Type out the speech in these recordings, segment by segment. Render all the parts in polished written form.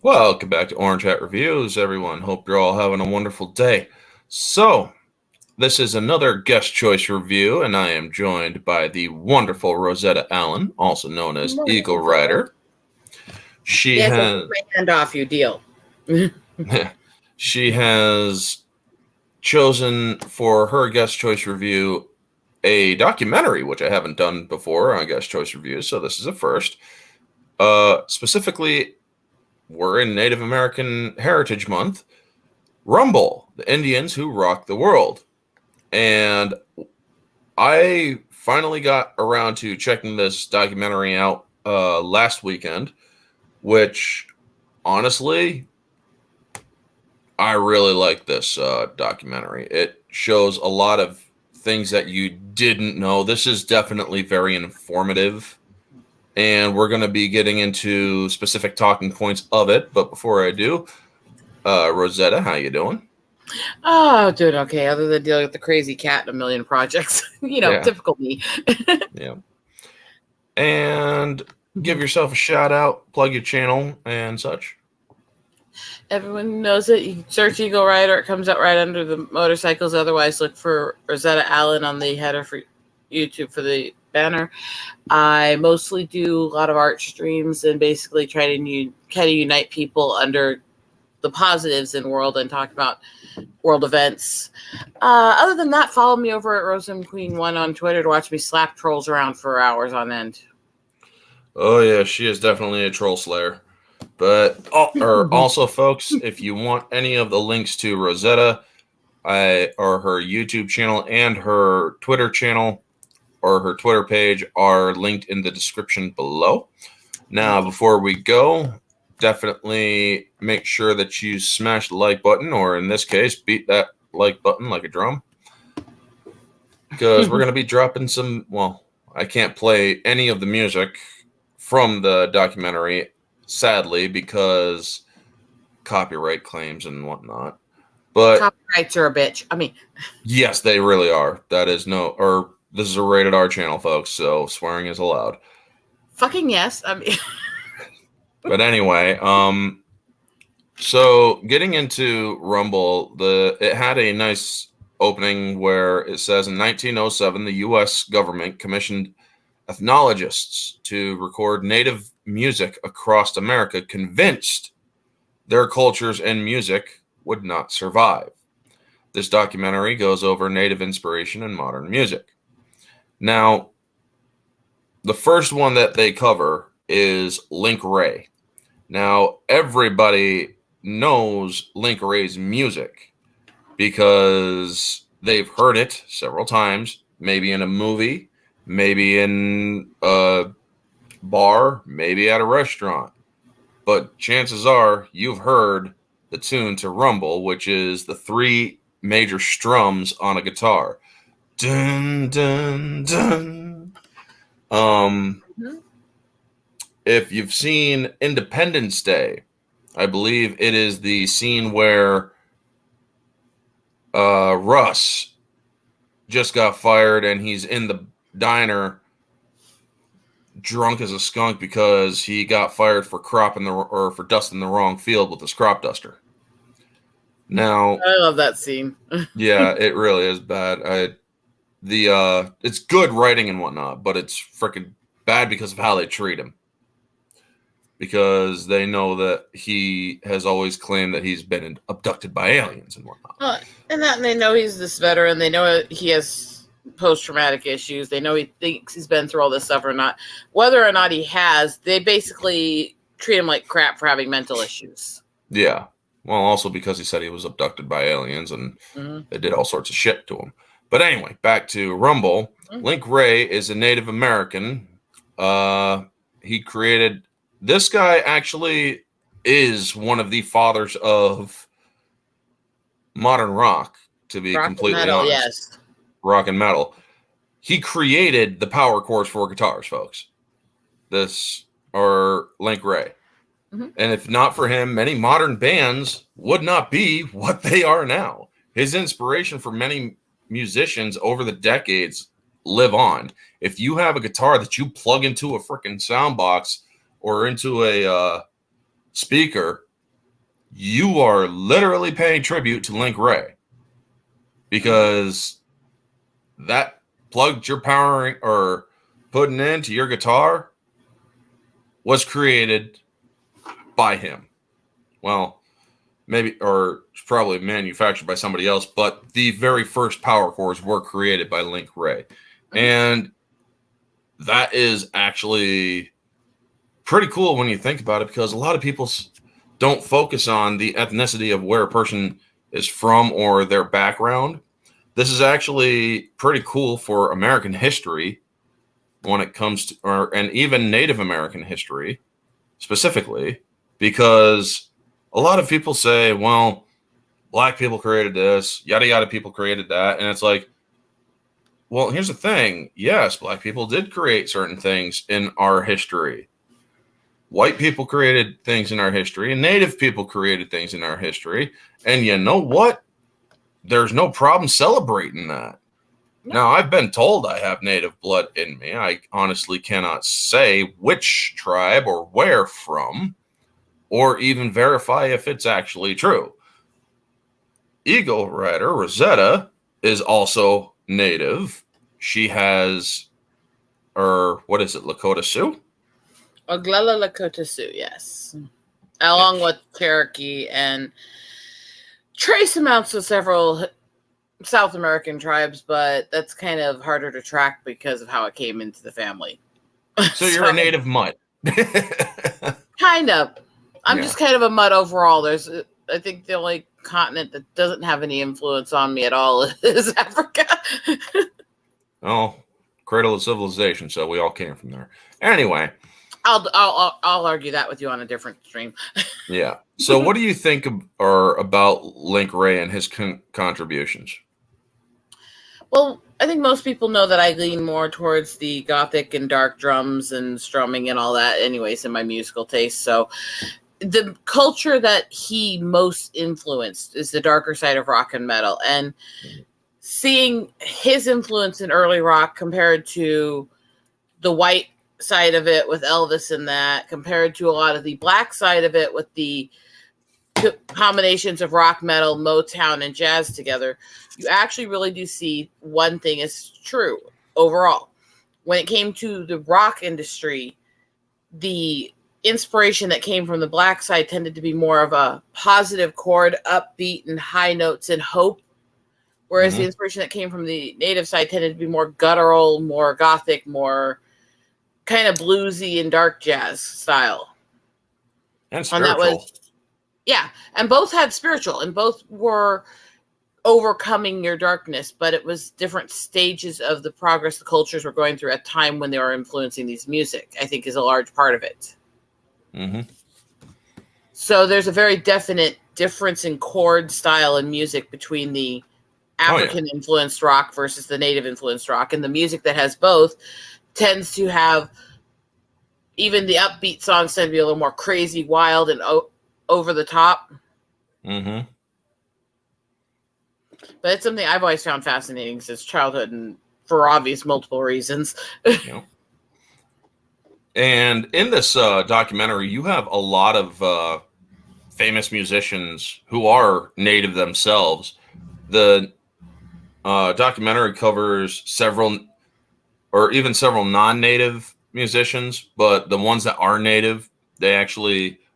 Welcome back to Orange Hat Reviews, everyone. Hope you're all having a wonderful day. So, this is another guest choice review, and I am joined by the wonderful Rosetta Allen, also known as Eagle Rider. She Yes, has I'll take my hand off you. Deal. she has chosen for her guest choice review a documentary, which I haven't done before on guest choice reviews, so this is a first. Specifically, we're in Native American Heritage Month. Rumble, the Indians who rock the world. And I finally got around to checking this documentary out last weekend, which honestly, I really like this documentary. It shows a lot of things that you didn't know. This is definitely very informative, and we're going to be getting into specific talking points of it. But before I do, Rosetta, how you doing? Oh, doing okay. Other than dealing with the crazy cat and a million projects, Yeah. typical me. Yeah. And give yourself a shout out, plug your channel and such. Everyone knows it. You search Eagle Rider, it comes out right under the motorcycles. Otherwise, look for Rosetta Allen on the header for YouTube for the banner. I mostly do a lot of art streams and basically try to kind of unite people under the positives in world and talk about world events. Other than that, follow me over at Rosen Queen 1 on Twitter to watch me slap trolls around for hours on end. Oh yeah, she is definitely a troll slayer. But also, folks, if you want any of the links to Rosetta, or her YouTube channel and her Twitter channel or her Twitter page are linked in the description below. Now, before we go, definitely make sure that you smash the like button, or in this case, beat that like button like a drum. Because we're going to be dropping some, well, I can't play any of the music from the documentary, sadly, because copyright claims and whatnot. But copyrights are a bitch. I mean, yes, they really are. This is a rated R channel, folks, so swearing is allowed. Fucking yes. I mean, but anyway, so getting into Rumble, it had a nice opening where it says in 1907 the U.S. government commissioned ethnologists to record native music across America, convinced their cultures and music would not survive. This documentary goes over native inspiration in modern music. Now, the first one that they cover is Link Wray. Now, everybody knows Link Wray's music because they've heard it several times, maybe in a movie, maybe in a bar, maybe at a restaurant. But chances are you've heard the tune to Rumble, which is the three major strums on a guitar. Dun, dun, dun. If you've seen Independence Day, I believe it is the scene where Russ just got fired and he's in the diner drunk as a skunk because he got fired for for dusting the wrong field with his crop duster. Now, I love that scene. Yeah, it really is bad. It's good writing and whatnot, but it's freaking bad because of how they treat him. Because they know that he has always claimed that he's been abducted by aliens and whatnot. And they know he's this veteran. They know he has post-traumatic issues. They know he thinks he's been through all this stuff or not. Whether or not he has, they basically treat him like crap for having mental issues. Yeah. Well, also because he said he was abducted by aliens and they did all sorts of shit to him. But anyway, back to Rumble. Link Wray is a Native American. He created... This guy actually is one of the fathers of modern rock, to be completely honest. Yes. Rock and metal. He created the power chords for guitars, folks. Link Wray. And if not for him, many modern bands would not be what they are now. His inspiration for many musicians over the decades live on. If you have a guitar that you plug into a freaking sound box or into a speaker, you are literally paying tribute to Link Ray, because that plugged you're powering or putting into your guitar was created by him. Well, maybe, or probably manufactured by somebody else, but the very first power chords were created by Link Ray. And that is actually pretty cool when you think about it, because a lot of people don't focus on the ethnicity of where a person is from or their background. This is actually pretty cool for American history when it comes to, and even Native American history specifically, because a lot of people say, well, black people created this, yada yada people created that. And it's like, well, here's the thing. Yes, black people did create certain things in our history. White people created things in our history, and Native people created things in our history. And you know what? There's no problem celebrating that. No. Now, I've been told I have Native blood in me. I honestly cannot say which tribe or where from, or even verify if it's actually true. Eagle Rider Rosetta is also Native. She has, or what is it, Lakota Sioux? Oglala Lakota Sioux, yes. Along with Cherokee and trace amounts of several South American tribes, but that's kind of harder to track because of how it came into the family. So you're a native mutt. Kind of. I'm just kind of a mutt overall. I think the only continent that doesn't have any influence on me at all is Africa. Oh, cradle of civilization. So we all came from there. Anyway, I'll argue that with you on a different stream. Yeah. So what do you think about Link Ray and his contributions? Well, I think most people know that I lean more towards the gothic and dark drums and strumming and all that anyways in my musical taste. So the culture that he most influenced is the darker side of rock and metal. And seeing his influence in early rock compared to the white side of it with Elvis and that, compared to a lot of the black side of it with the combinations of rock, metal, Motown, and jazz together, you actually really do see one thing is true overall. When it came to the rock industry, the inspiration that came from the black side tended to be more of a positive chord, upbeat, and high notes and hope, whereas the inspiration that came from the native side tended to be more guttural, more gothic, more kind of bluesy and dark jazz style. And spiritual. And that was, yeah, and both had spiritual, and both were overcoming your darkness, but it was different stages of the progress the cultures were going through at time when they were influencing these music, I think is a large part of it. So there's a very definite difference in chord style and music between the African influenced rock versus the native influenced rock, and the music that has both tends to have, even the upbeat songs tend to be a little more crazy, wild, and over the top. But it's something I've always found fascinating since childhood, and for obvious multiple reasons. And in this documentary, you have a lot of famous musicians who are native themselves. The documentary covers several non-native musicians, but the ones that are native, I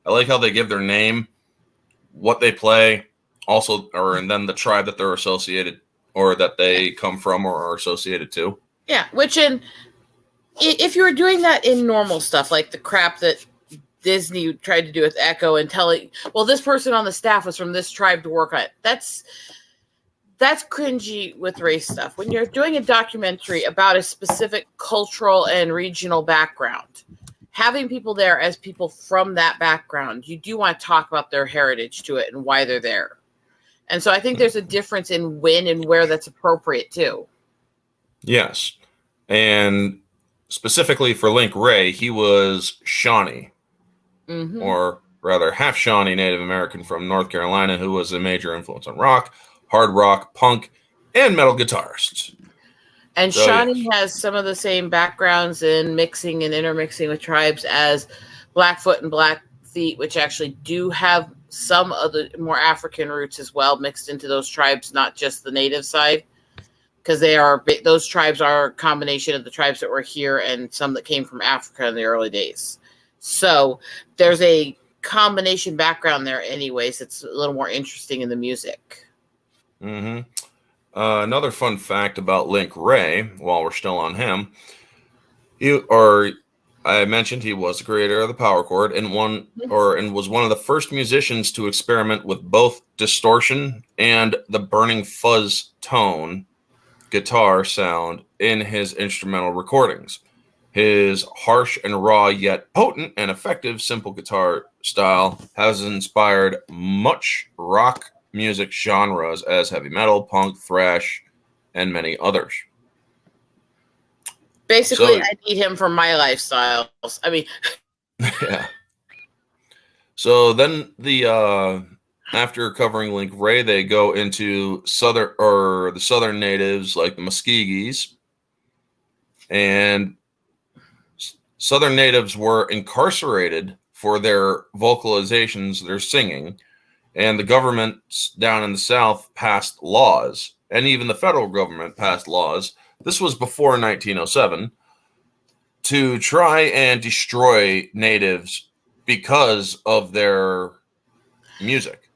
like how they give their name, what they play, also, and then the tribe that they're associated or that they come from or are associated to. Yeah, if you were doing that in normal stuff, like the crap that Disney tried to do with Echo and telling, well, this person on the staff was from this tribe to work on it, that's cringy with race stuff. When you're doing a documentary about a specific cultural and regional background, having people there as people from that background, you do want to talk about their heritage to it and why they're there. And so I think there's a difference in when and where that's appropriate too. Yes. And specifically for Link Ray, he was Shawnee, or rather half Shawnee Native American from North Carolina, who was a major influence on rock, hard rock, punk, and metal guitarists. And so, Shawnee has some of the same backgrounds in mixing and intermixing with tribes as Blackfoot and Blackfeet, which actually do have some of the more African roots as well mixed into those tribes, not just the native side, because those tribes are a combination of the tribes that were here and some that came from Africa in the early days. So there's a combination background there anyways. It's a little more interesting in the music. Mm-hmm. Another fun fact about Link Wray, while we're still on him, I mentioned he was the creator of the power chord and was one of the first musicians to experiment with both distortion and the burning fuzz tone guitar sound in his instrumental recordings. His harsh and raw yet potent and effective simple guitar style has inspired much rock music genres as heavy metal, punk, thrash, and many others. Basically, I need him for my lifestyles. I mean, yeah. So then after covering Link Wray, they go into the southern natives like the Muskegees, and southern natives were incarcerated for their vocalizations, their singing, and the governments down in the South passed laws, and even the federal government passed laws. This was before 1907, to try and destroy natives because of their music.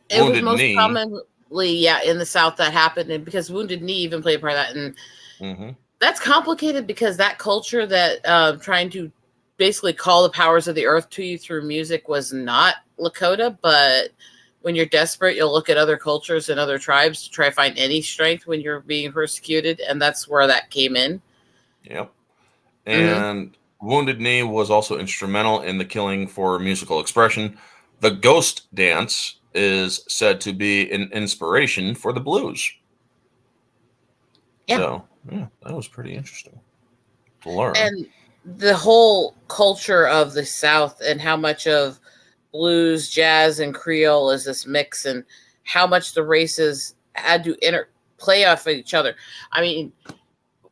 It was most commonly, in the South that happened, and because Wounded Knee even played a part of that, and that's complicated because that culture that trying to basically call the powers of the earth to you through music was not Lakota, but when you're desperate, you'll look at other cultures and other tribes to try to find any strength when you're being persecuted, and that's where that came in. Yep. And Wounded Knee was also instrumental in the killing for musical expression. The ghost dance is said to be an inspiration for the blues. Yeah. So, that was pretty interesting to learn. And the whole culture of the South and how much of blues, jazz, and Creole is this mix, and how much the races had to play off of each other. I mean,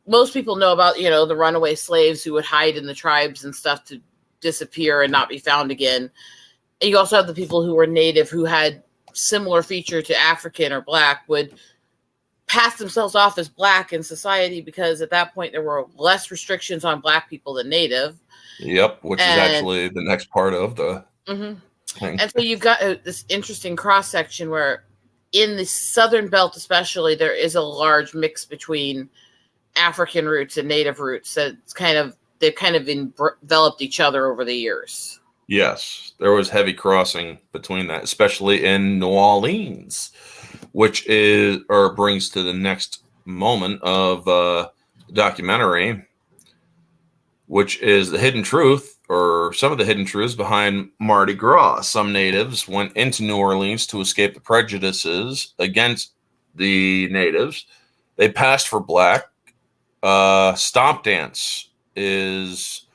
most people know about, the runaway slaves who would hide in the tribes and stuff to disappear and not be found again. And you also have the people who were native who had similar feature to African or Black, would pass themselves off as Black in society because at that point there were less restrictions on Black people than native. Yep, which is actually the next part of the thing. And so you've got this interesting cross-section where in the Southern Belt especially, there is a large mix between African roots and native roots. So they've kind of enveloped each other over the years. Yes, there was heavy crossing between that, especially in New Orleans, which brings to the next moment of the documentary, which is the hidden truth, or some of the hidden truths behind Mardi Gras. Some natives went into New Orleans to escape the prejudices against the natives. They passed for Black. Stomp dance is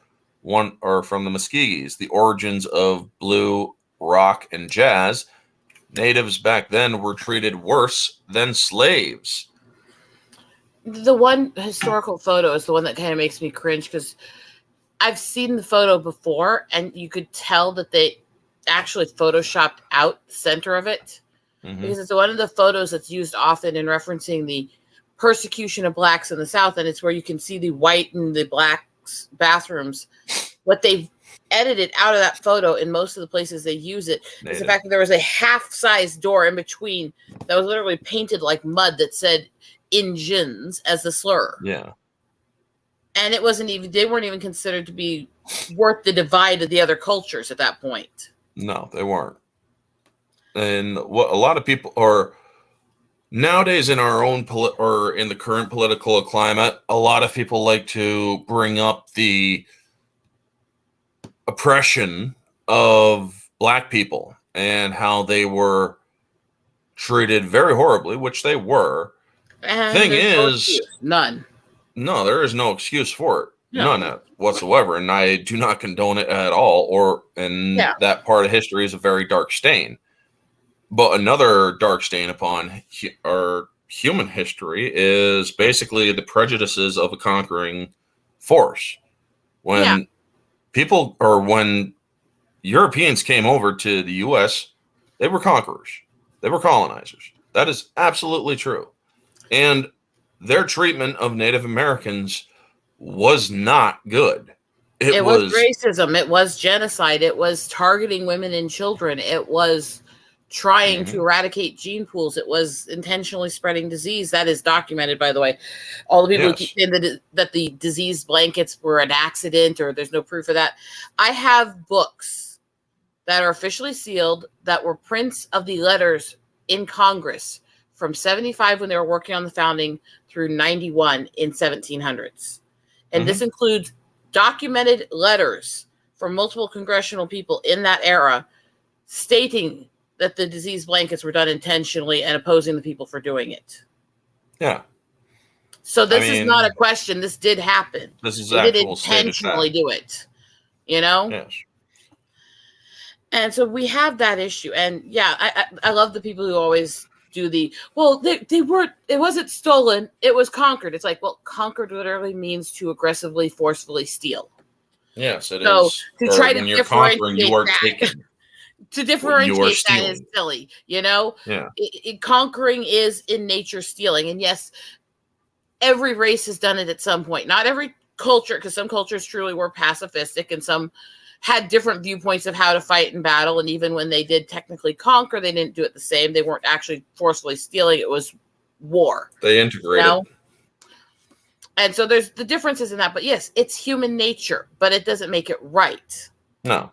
from the Muskegees, the origins of blue, rock, and jazz. Natives back then were treated worse than slaves. The one historical photo is the one that kind of makes me cringe because I've seen the photo before and you could tell that they actually photoshopped out the center of it because it's one of the photos that's used often in referencing the persecution of Blacks in the South, and it's where you can see the white and the black bathrooms. What they've edited out of that photo in most of the places they use it is the fact that there was a half-size door in between that was literally painted like mud that said Injuns as the slur. Yeah. And they weren't even considered to be worth the divide of the other cultures at that point. No, they weren't. And what a lot of people are nowadays in our own in the current political climate, a lot of people like to bring up the oppression of Black people and how they were treated very horribly, which they were. And thing is, none. No, there is no excuse for it. No. None whatsoever. And I do not condone it at all. That part of history is a very dark stain. But another dark stain upon our human history is basically the prejudices of a conquering force. When Europeans came over to the U.S., They were conquerors. They were colonizers. That is absolutely true. And their treatment of Native Americans was not good. It was racism. It was genocide. It was targeting women and children. It was trying to eradicate gene pools. It was intentionally spreading disease. That is documented, by the way. All the people who keep saying that the disease blankets were an accident or there's no proof of that. I have books that are officially sealed that were prints of the letters in Congress from 75 when they were working on the founding through 91 in 1700s. And this includes documented letters from multiple congressional people in that era stating that the disease blankets were done intentionally and opposing the people for doing it. Yeah. So this is not a question. This did happen. This is they did intentionally do it. You know? Yes. And so we have that issue. And yeah, I love the people who always do they weren't, it wasn't stolen, it was conquered. It's like, well, conquered literally means to aggressively, forcefully steal. Yes, it is. To try to differentiate you are taken. To differentiate that is silly, you know? Yeah. Conquering is in nature stealing. And yes, every race has done it at some point. Not every culture, because some cultures truly were pacifistic and some had different viewpoints of how to fight in battle. And even when they did technically conquer, they didn't do it the same. They weren't actually forcefully stealing. It was war. They integrated. You know? And so there's the differences in that. But yes, it's human nature, but it doesn't make it right. No.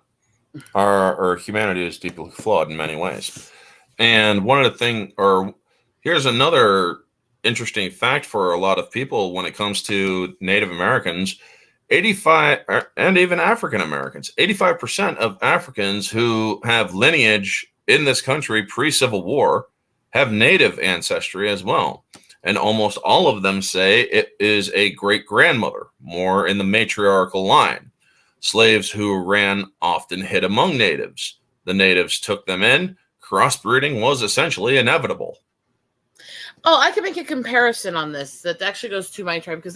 Our humanity is deeply flawed in many ways. And one of the things, here's another interesting fact for a lot of people when it comes to Native Americans, 85, and even African Americans, 85% of Africans who have lineage in this country pre-Civil War have Native ancestry as well. And almost all of them say it is a great-grandmother, more in the matriarchal line. Slaves who ran often hid among natives. The natives took them in. Crossbreeding was essentially inevitable. Oh, I can make a comparison on this that actually goes to my tribe because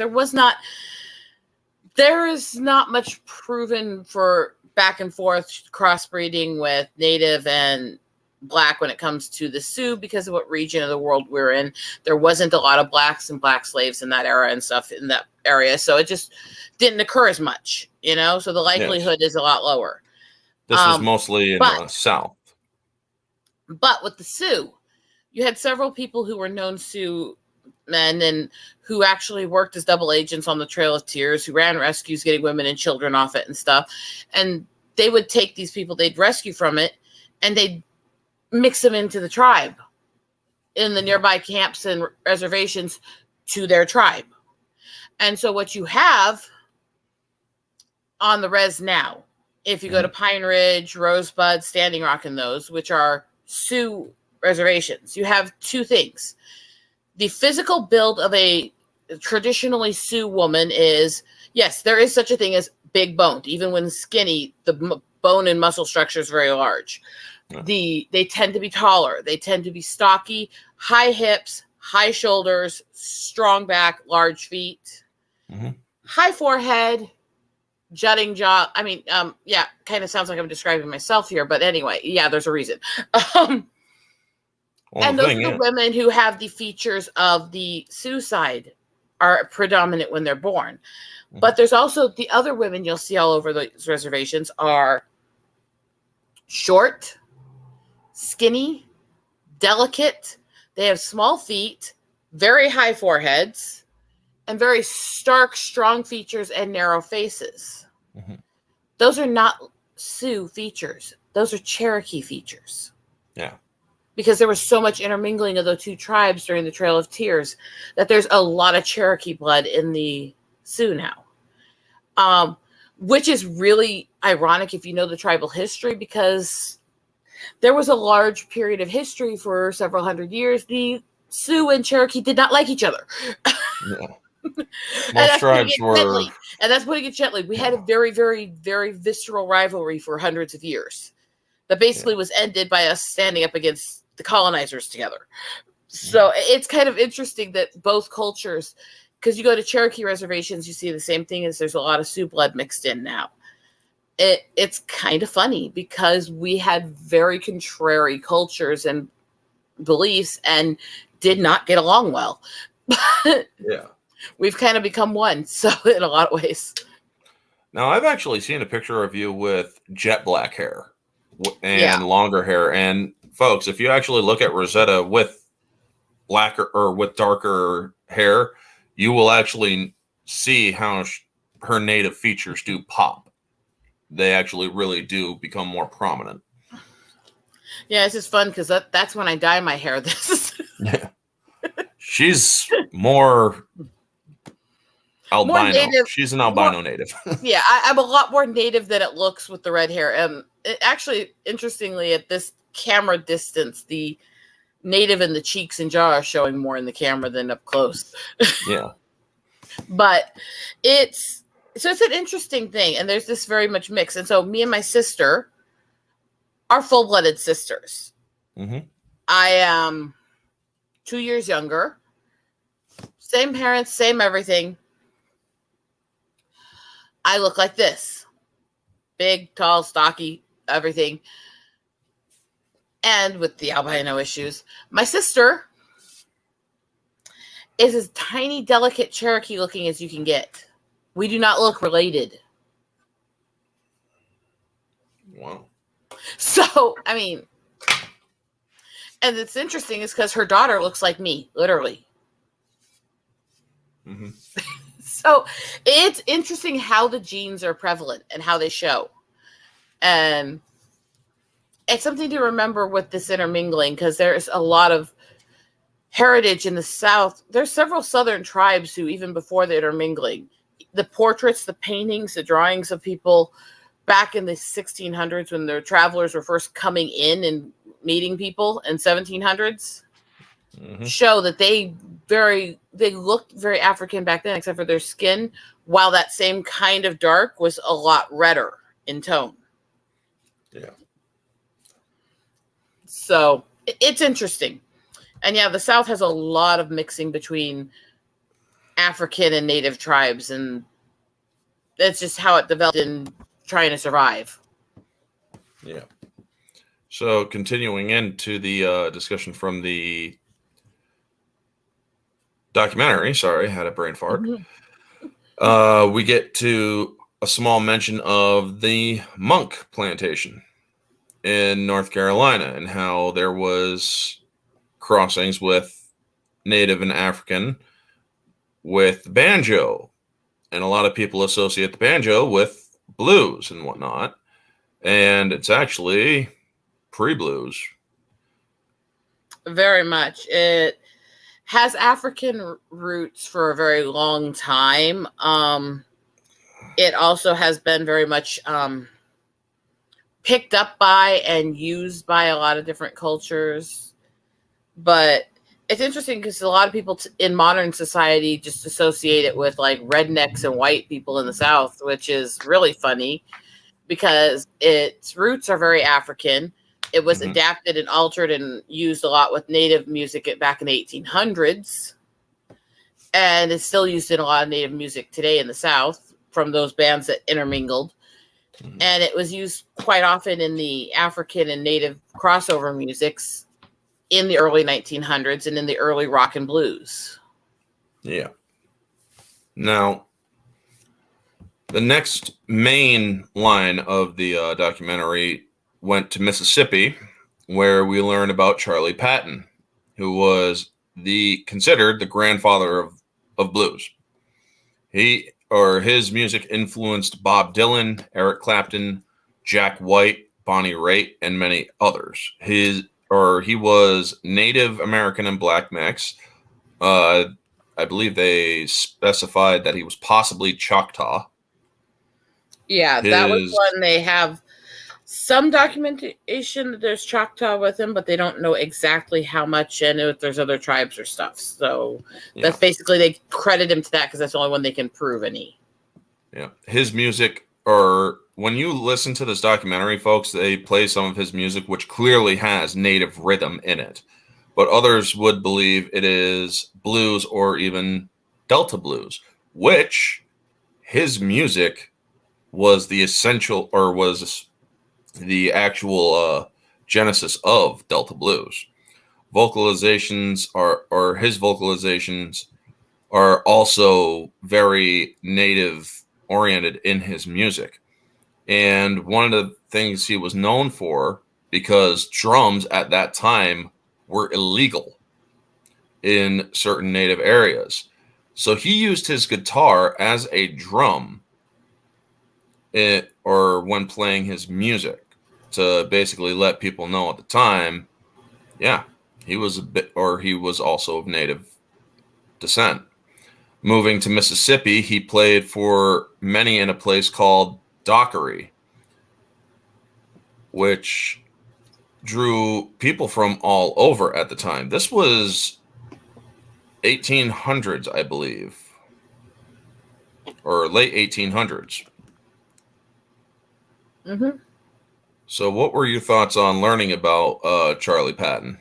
there is not much proven for back and forth crossbreeding with Native and Black when it comes to the Sioux because of what region of the world we're in. There wasn't a lot of Blacks and Black slaves in that era and stuff in that area. So it just didn't occur as much, you know? So the likelihood is a lot lower. This was mostly in the South. But with the Sioux, you had several people who were known Sioux men and who actually worked as double agents on the Trail of Tears, who ran rescues, getting women and children off it and stuff. And they would take these people they'd rescue from it and they'd mix them into the tribe in the nearby camps and reservations to their tribe. And so what you have on the res now, if you go to Pine Ridge, Rosebud, Standing Rock, and those, which are Sioux reservations, you have two things. The physical build of a traditionally Sioux woman is, yes, there is such a thing as big boned. Even when skinny, the bone and muscle structure is very large. Yeah. They tend to be taller. They tend to be stocky, high hips, high shoulders, strong back, large feet, high forehead, jutting jaw. I mean, yeah, kind of sounds like I'm describing myself here, but anyway, yeah, there's a reason. And those are the women who have the features of the Sioux side are predominant when they're born. But there's also the other women you'll see all over those reservations are short, skinny, delicate. They have small feet, very high foreheads, and very stark, strong features and narrow faces. Those are not Sioux features. Those are Cherokee features. Yeah. Because there was so much intermingling of the two tribes during the Trail of Tears that there's a lot of Cherokee blood in the Sioux now. Which is really ironic if you know the tribal history, because there was a large period of history for several hundred years. The Sioux and Cherokee did not like each other. Yeah. Most tribes were... And that's putting it gently. We had a very, very, very visceral rivalry for hundreds of years that basically was ended by us standing up against the colonizers together. So it's kind of interesting that both cultures, because you go to Cherokee reservations, you see the same thing as there's a lot of Sioux blood mixed in now. it's kind of funny because we had very contrary cultures and beliefs and did not get along well. But Yeah. we've kind of become one, so in a lot of ways. Now, I've actually seen a picture of you with jet black hair and Yeah. longer hair. And folks, if you actually look at Rosetta with blacker or with darker hair, you will actually see how her native features do pop. They actually really do become more prominent. Yeah, it's just fun because that's when I dye my hair. This is Yeah. She's more albino. more native. She's an albino native. Yeah, I'm a lot more native than it looks with the red hair. Actually, interestingly, at this camera distance, the native in the cheeks and jaw are showing more in the camera than up close. Yeah. But it's an interesting thing, and there's this very much mix. And so me and my sister are full-blooded sisters. Mm-hmm. I am 2 years younger. Same parents, same everything. I look like this. Big, tall, stocky, everything. And with the albino issues. My sister is as tiny, delicate Cherokee looking as you can get. We do not look related. Wow. So, I mean, and it's interesting is because her daughter looks like me, literally. Mm-hmm. So it's interesting how the genes are prevalent and how they show. And it's something to remember with this intermingling because there's a lot of heritage in the South. There's several Southern tribes who, even before the intermingling, the portraits, the paintings, the drawings of people back in the 1600s when the travelers were first coming in and meeting people in 1700s Mm-hmm. show that they looked very African back then, except for their skin, while that same kind of dark was a lot redder in tone. Yeah. So it's interesting. And yeah, the South has a lot of mixing between African and native tribes, and that's just how it developed in trying to survive. Yeah. So continuing into the discussion from the documentary, sorry, had a brain fart. Mm-hmm. We get to a small mention of the Monk plantation in North Carolina and how there was crossings with Native and African with banjo. And a lot of people associate the banjo with blues and whatnot. And it's actually pre-blues. Very much. It has African roots for a very long time. It also has been very much picked up by and used by a lot of different cultures. But it's interesting because a lot of people in modern society just associate it with like rednecks and white people in the South, which is really funny because its roots are very African. It was Mhm. adapted and altered and used a lot with Native music back in the 1800s. And it's still used in a lot of Native music today in the South from those bands that intermingled. Mhm. And it was used quite often in the African and Native crossover musics in the early 1900s and in the early rock and blues. Yeah. Now, the next main line of the documentary went to Mississippi, where we learn about Charlie Patton, who was considered the grandfather of blues. His music influenced Bob Dylan, Eric Clapton, Jack White, Bonnie Raitt, and many others. He was Native American and Black mix. I believe they specified that he was possibly Choctaw. Yeah, that was one they have some documentation that there's Choctaw with him, but they don't know exactly how much and if there's other tribes or stuff. So that's basically they credit him to that because that's the only one they can prove any. Yeah. His music, or when you listen to this documentary, folks, they play some of his music, which clearly has native rhythm in it. But others would believe it is blues or even Delta blues, which his music was the essential, or was the actual genesis of Delta blues. Vocalizations or his vocalizations are also very native oriented in his music. And one of the things he was known for, because drums at that time were illegal in certain native areas. So he used his guitar as a drum or when playing his music to basically let people know at the time, yeah, he was he was also of native descent. Moving to Mississippi, he played for many in a place called Dockery, which drew people from all over at the time. This was 1800s, I believe, or late 1800s. Mm-hmm. So what were your thoughts on learning about Charlie Patton?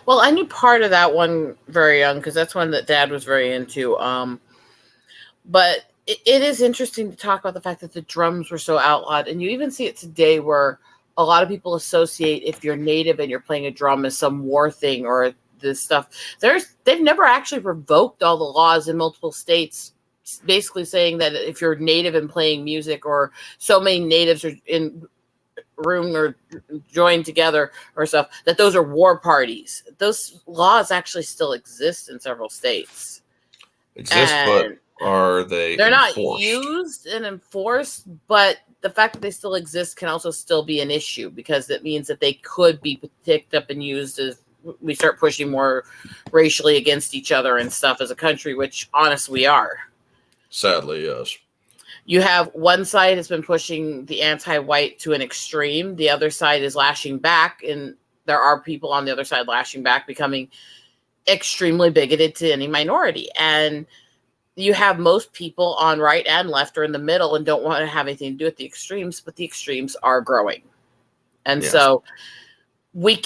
Well, I knew part of that one very young because that's one that Dad was very into. But it is interesting to talk about the fact that the drums were so outlawed. And you even see it today where a lot of people associate if you're native and you're playing a drum as some war thing or this stuff. They've never actually revoked all the laws in multiple states, basically saying that if you're native and playing music or so many natives are in room or joined together or stuff, that those are war parties. Those laws actually still exist in several states. But are they they're enforced? Not used and enforced, but the fact that they still exist can also still be an issue because it means that they could be picked up and used as we start pushing more racially against each other and stuff as a country, which honest we are. Sadly, yes. You have one side has been pushing the anti-white to an extreme. The other side is lashing back, and there are people on the other side lashing back, becoming extremely bigoted to any minority. And you have most people on right and left or in the middle and don't want to have anything to do with the extremes, but the extremes are growing. And yes. So we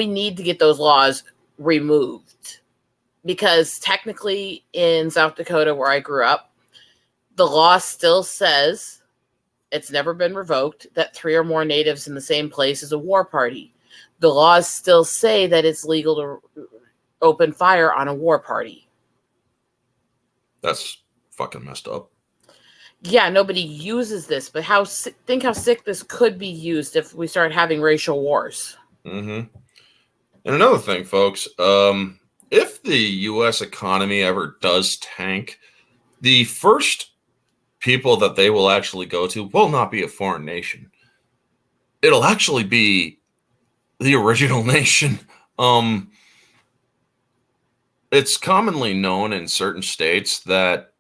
need to get those laws removed because technically in South Dakota, where I grew up, the law still says, it's never been revoked, that 3 or more natives in the same place is a war party. The laws still say that it's legal to open fire on a war party. That's fucking messed up. Yeah, nobody uses this, but think how sick this could be used if we start having racial wars. Mm-hmm. And another thing, folks, if the U.S. economy ever does tank, the first people that they will actually go to will not be a foreign nation. It'll actually be the original nation. It's commonly known in certain states that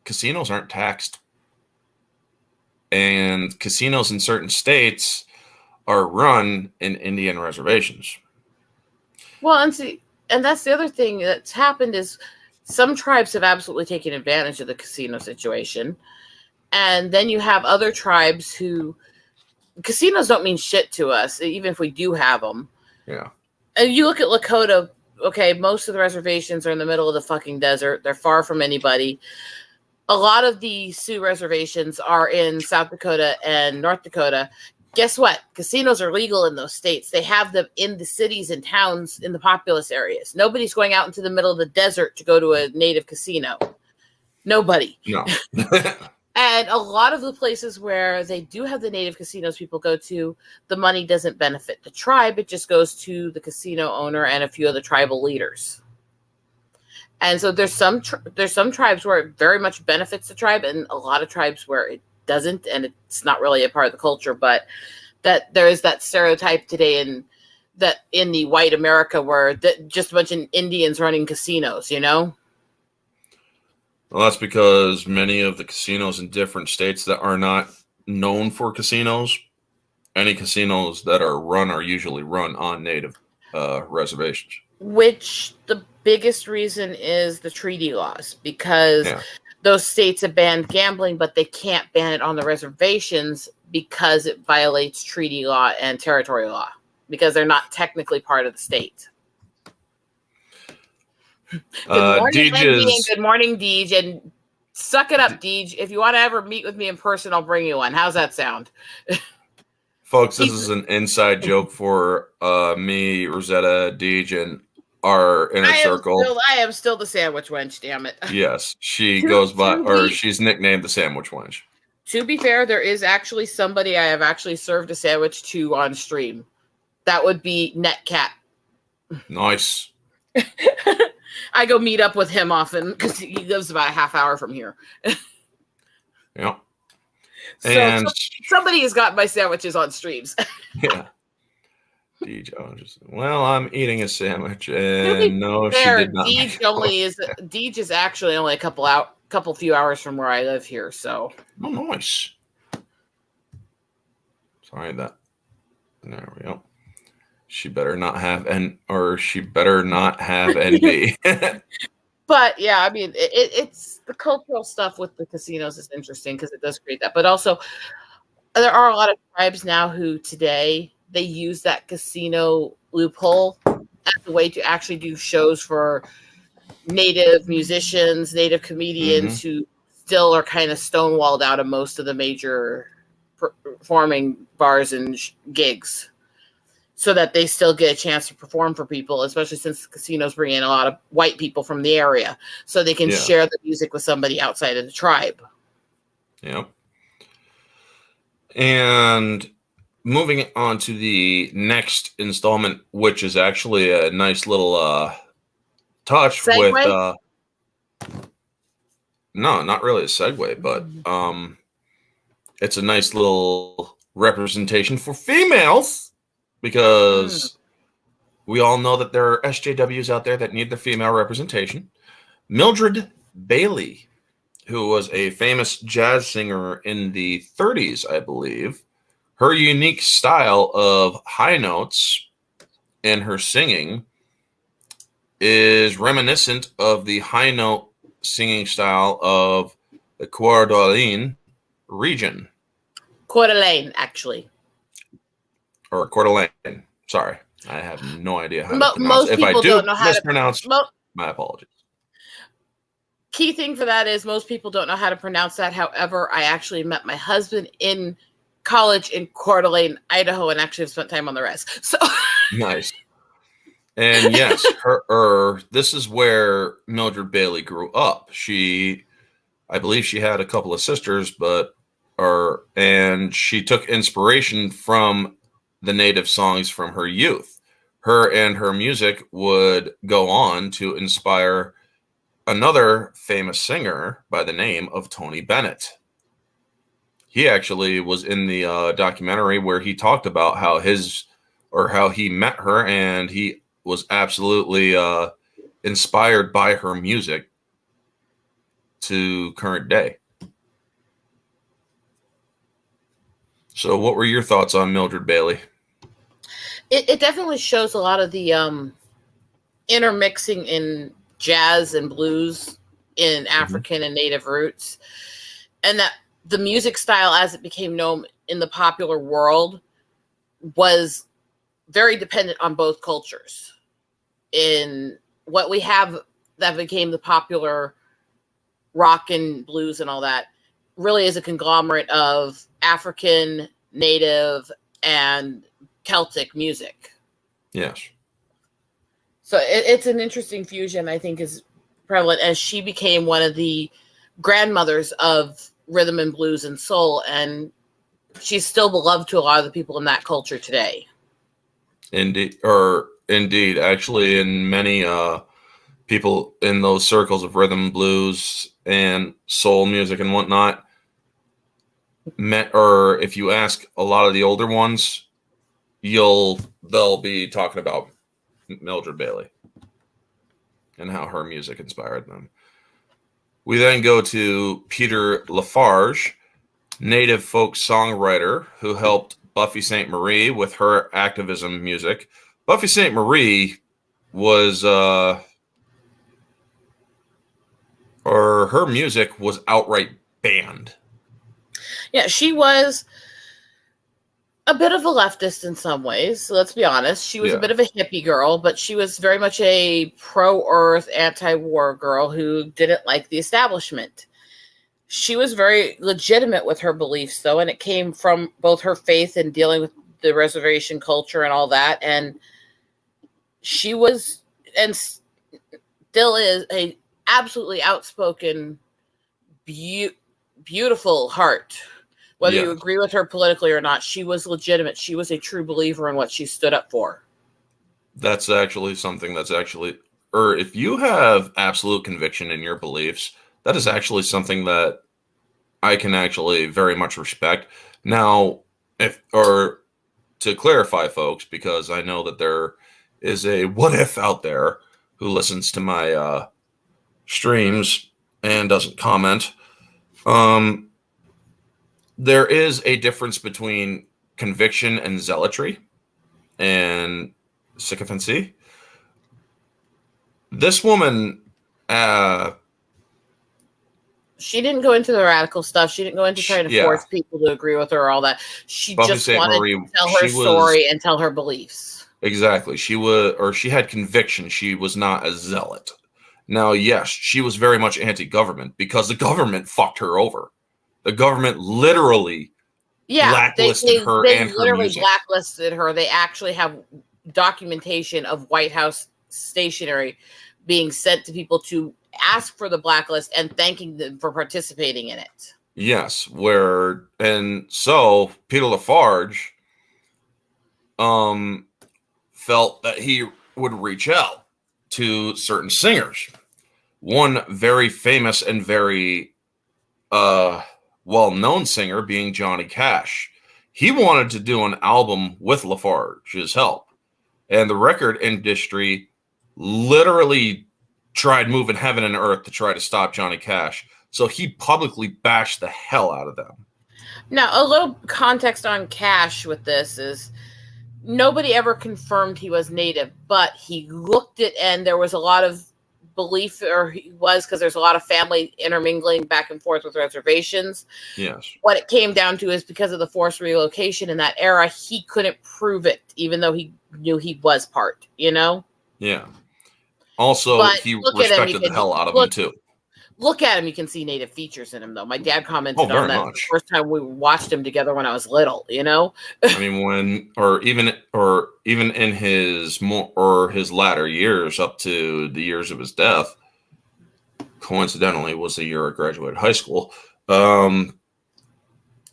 casinos aren't taxed. And casinos in certain states are run in Indian reservations. Well, and that's the other thing that's happened is some tribes have absolutely taken advantage of the casino situation. And then you have other tribes who casinos don't mean shit to us, even if we do have them. Yeah. And you look at Lakota, okay, most of the reservations are in the middle of the fucking desert. They're far from anybody. A lot of the Sioux reservations are in South Dakota and North Dakota. Guess what? Casinos are legal in those states. They have them in the cities and towns in the populous areas. Nobody's going out into the middle of the desert to go to a native casino. Nobody. No. And a lot of the places where they do have the native casinos people go to, the money doesn't benefit the tribe. It just goes to the casino owner and a few of the tribal leaders. And so there's some tribes where it very much benefits the tribe and a lot of tribes where it doesn't, and it's not really a part of the culture, but that there is that stereotype today in the white America where just a bunch of Indians running casinos, you know? Well, that's because many of the casinos in different states that are not known for casinos, any casinos that are run are usually run on native reservations. Which the biggest reason is the treaty laws, because those states have banned gambling, but they can't ban it on the reservations because it violates treaty law and territory law, because they're not technically part of the state. Good morning, Lindy, and good morning, Deej. And Suck it up, Deej. If you want to ever meet with me in person, I'll bring you one. How's that sound? Folks, this is an inside joke for me, Rosetta, Deej, and our inner circle. I am still the sandwich wench, damn it. Yes, she goes by, or she's nicknamed the sandwich wench. To be fair, there is actually somebody I have actually served a sandwich to on stream. That would be Netcat. Nice. I go meet up with him often because he lives about a half hour from here. Yeah. So and somebody has got my sandwiches on streams. Yeah. Well, I'm eating a sandwich, and no, she did not. Deej is actually only a couple few hours from where I live here. So. Oh, nice. Sorry that. There we go. She better not have envy. But yeah, I mean, it's the cultural stuff with the casinos is interesting because it does create that. But also, there are a lot of tribes now who today they use that casino loophole as a way to actually do shows for native musicians, native comedians who still are kind of stonewalled out of most of the major performing bars and gigs, so that they still get a chance to perform for people, especially since the casinos bring in a lot of white people from the area, so they can share the music with somebody outside of the tribe. Yep. And moving on to the next installment, which is actually a nice little touch segue? With no, not really a segue, but it's a nice little representation for females. Because we all know that there are SJWs out there that need the female representation. Mildred Bailey, who was a famous jazz singer in the 30s, I believe, her unique style of high notes in her singing is reminiscent of the high note singing style of the Coeur d'Alene region. Coeur d'Alene, actually. Or Coeur d'Alene. Sorry. I have no idea how to pronounce it. If I do mispronounce, my apologies. Key thing for that is most people don't know how to pronounce that. However, I actually met my husband in college in Coeur d'Alene, Idaho, and actually have spent time on the rest. So nice. And yes, this is where Mildred Bailey grew up. I believe she had a couple of sisters, and she took inspiration from the native songs from her youth. Her and her music would go on to inspire another famous singer by the name of Tony Bennett. He actually was in the documentary where he talked about how he met her, and he was absolutely inspired by her music to current day. So what were your thoughts on Mildred Bailey? It definitely shows a lot of the intermixing in jazz and blues in African and native roots. And that the music style as it became known in the popular world was very dependent on both cultures. In what we have that became the popular rock and blues and all that really is a conglomerate of African, native, and Celtic music. Yes. So it's an interesting fusion, I think, is prevalent as she became one of the grandmothers of rhythm and blues and soul, and she's still beloved to a lot of the people in that culture today. Indeed, actually, in many people in those circles of rhythm, blues, and soul music and whatnot, or if you ask a lot of the older ones, they'll be talking about Mildred Bailey and how her music inspired them. We then go to Peter Lafarge, native folk songwriter who helped Buffy Sainte-Marie with her activism music. Buffy Sainte-Marie was, her music was outright banned. Yeah, she was a bit of a leftist in some ways. Let's be honest. She was a bit of a hippie girl, but she was very much a pro-earth, anti-war girl who didn't like the establishment. She was very legitimate with her beliefs, though, and it came from both her faith and dealing with the reservation culture and all that. And she was, and still is, a absolutely outspoken, beautiful heart. Whether you agree with her politically or not, she was legitimate. She was a true believer in what she stood up for. That's actually something that's actually, or if you have absolute conviction in your beliefs, that is actually something that I can actually very much respect. Now, or to clarify, folks, because I know that there is a what if out there who listens to my streams and doesn't comment. There is a difference between conviction and zealotry and sycophancy. This woman, she didn't go into the radical stuff. She didn't go into trying to force people to agree with her or all that. She Buffy just Sainte wanted Marie, to tell her story and tell her beliefs. Exactly. She had conviction. She was not a zealot. Now, yes, she was very much anti-government because the government fucked her over. The government literally blacklisted her and her music. Blacklisted her. They actually have documentation of White House stationery being sent to people to ask for the blacklist and thanking them for participating in it. Yes, and so Peter Lafarge felt that he would reach out to certain singers. One very famous and very well-known singer being Johnny Cash. He wanted to do an album with Lafarge's help. And the record industry literally tried moving heaven and earth to try to stop Johnny Cash. So he publicly bashed the hell out of them. Now, a little context on Cash with this is nobody ever confirmed he was Native, but he looked it, and there was a lot of belief, or he was, because there's a lot of family intermingling back and forth with reservations. Yes. What it came down to is because of the forced relocation in that era, he couldn't prove it, even though he knew he was part, Yeah. Also, he respected the hell out of him, too. Look at him. You can see Native features in him, though. My dad commented on that the first time we watched him together when I was little, I mean, even in his his latter years up to the years of his death, coincidentally was the year I graduated high school,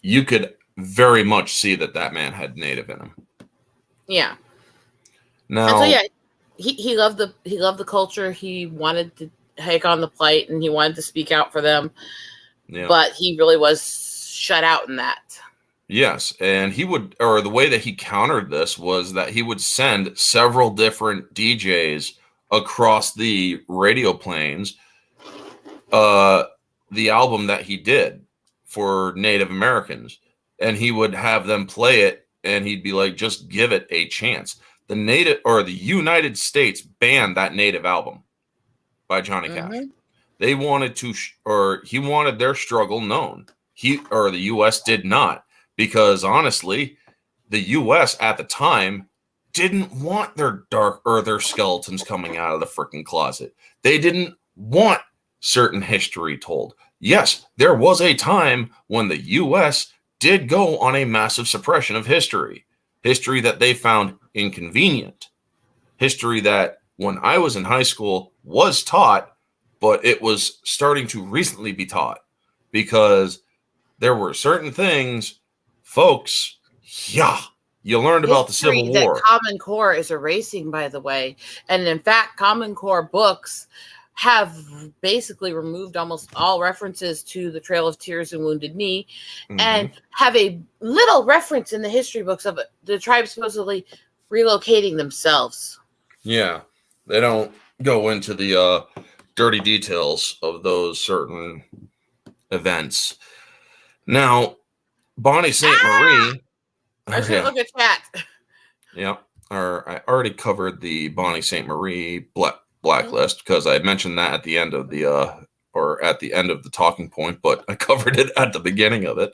you could very much see that man had Native in him. Yeah. Now, and so yeah, he loved the culture. He wanted to take on the plight, and he wanted to speak out for them. Yeah. But he really was shut out in that. Yes, and the way that he countered this was that he would send several different DJs across the radio planes the album that he did for Native Americans, and he would have them play it, and he'd be like, just give it a chance. The United States banned that Native album by Johnny Cash. Mm-hmm. They wanted he wanted their struggle known. The U.S. did not, because honestly, the U.S. at the time didn't want their their skeletons coming out of the freaking closet. They didn't want certain history told. Yes, there was a time when the U.S. did go on a massive suppression of history that they found inconvenient, history that when I was in high school was taught, but it was starting to recently be taught because there were certain things, folks, you learned about the Civil War. That Common Core is erasing, by the way. And in fact, Common Core books have basically removed almost all references to the Trail of Tears and Wounded Knee, and have a little reference in the history books of the tribe supposedly relocating themselves. Yeah, they don't go into the dirty details of those certain events. Now, Bonnie Sainte Marie. I should look at chat. Yeah, I already covered the Bonnie Sainte Marie blacklist because I had mentioned that at the end of the talking point, but I covered it at the beginning of it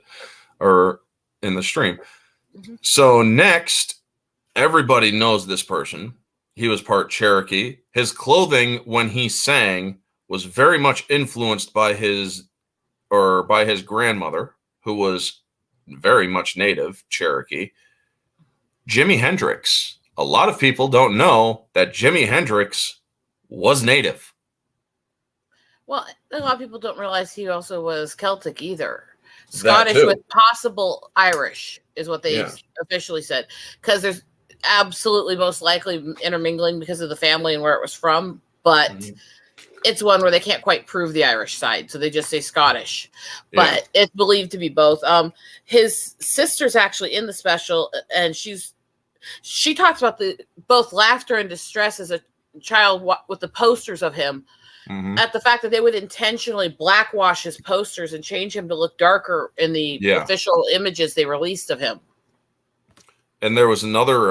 or in the stream. Mm-hmm. So next, everybody knows this person. He was part Cherokee. His clothing when he sang was very much influenced by his or by his grandmother, who was very much native Cherokee, Jimi Hendrix. A lot of people don't know that Jimi Hendrix was native. Well, a lot of people don't realize he also was Celtic either. That Scottish too. with possible Irish is what they Yeah. officially said. Because there's absolutely most likely intermingling because of the family and where it was from. But Mhm. it's one where they can't quite prove the Irish side. So they just say Scottish. Yeah. But it's believed to be both. His sister's actually in the special, and she talks about the both laughter and distress as a child with the posters of him. Mhm. At the fact that they would intentionally blackwash his posters and change him to look darker in the Yeah. official images they released of him. And there was another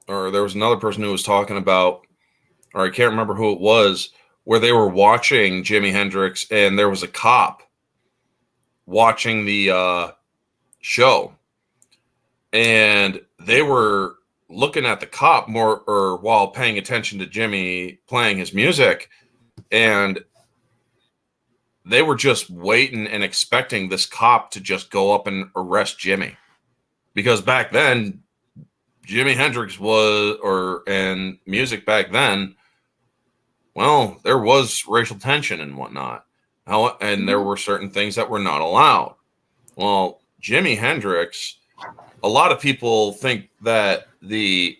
person who was talking about, or I can't remember who it was, where they were watching Jimi Hendrix and there was a cop watching the show, and they were looking at the cop more, or while paying attention to Jimmy playing his music, and they were just waiting and expecting this cop to just go up and arrest Jimmy, because back then Jimi Hendrix and music back then, well, there was racial tension and whatnot. And there were certain things that were not allowed. Well, Jimi Hendrix, a lot of people think that the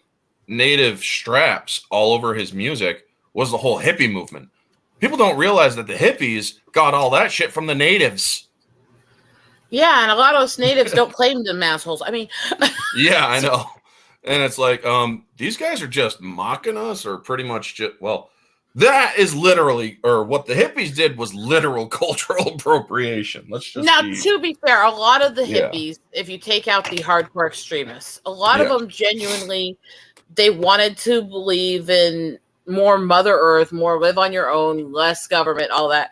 native straps all over his music was the whole hippie movement. People don't realize that the hippies got all that shit from the natives. Yeah, and a lot of those natives don't claim them assholes. I mean, yeah, I know. And it's like, these guys are just mocking us, or pretty much just, well, that is literally, or what the hippies did was literal cultural appropriation. Let's just now, to be fair, a lot of the Yeah. hippies, if you take out the hardcore extremists, a lot of Yeah. them genuinely, they wanted to believe in more Mother Earth, more live on your own, less government, all that.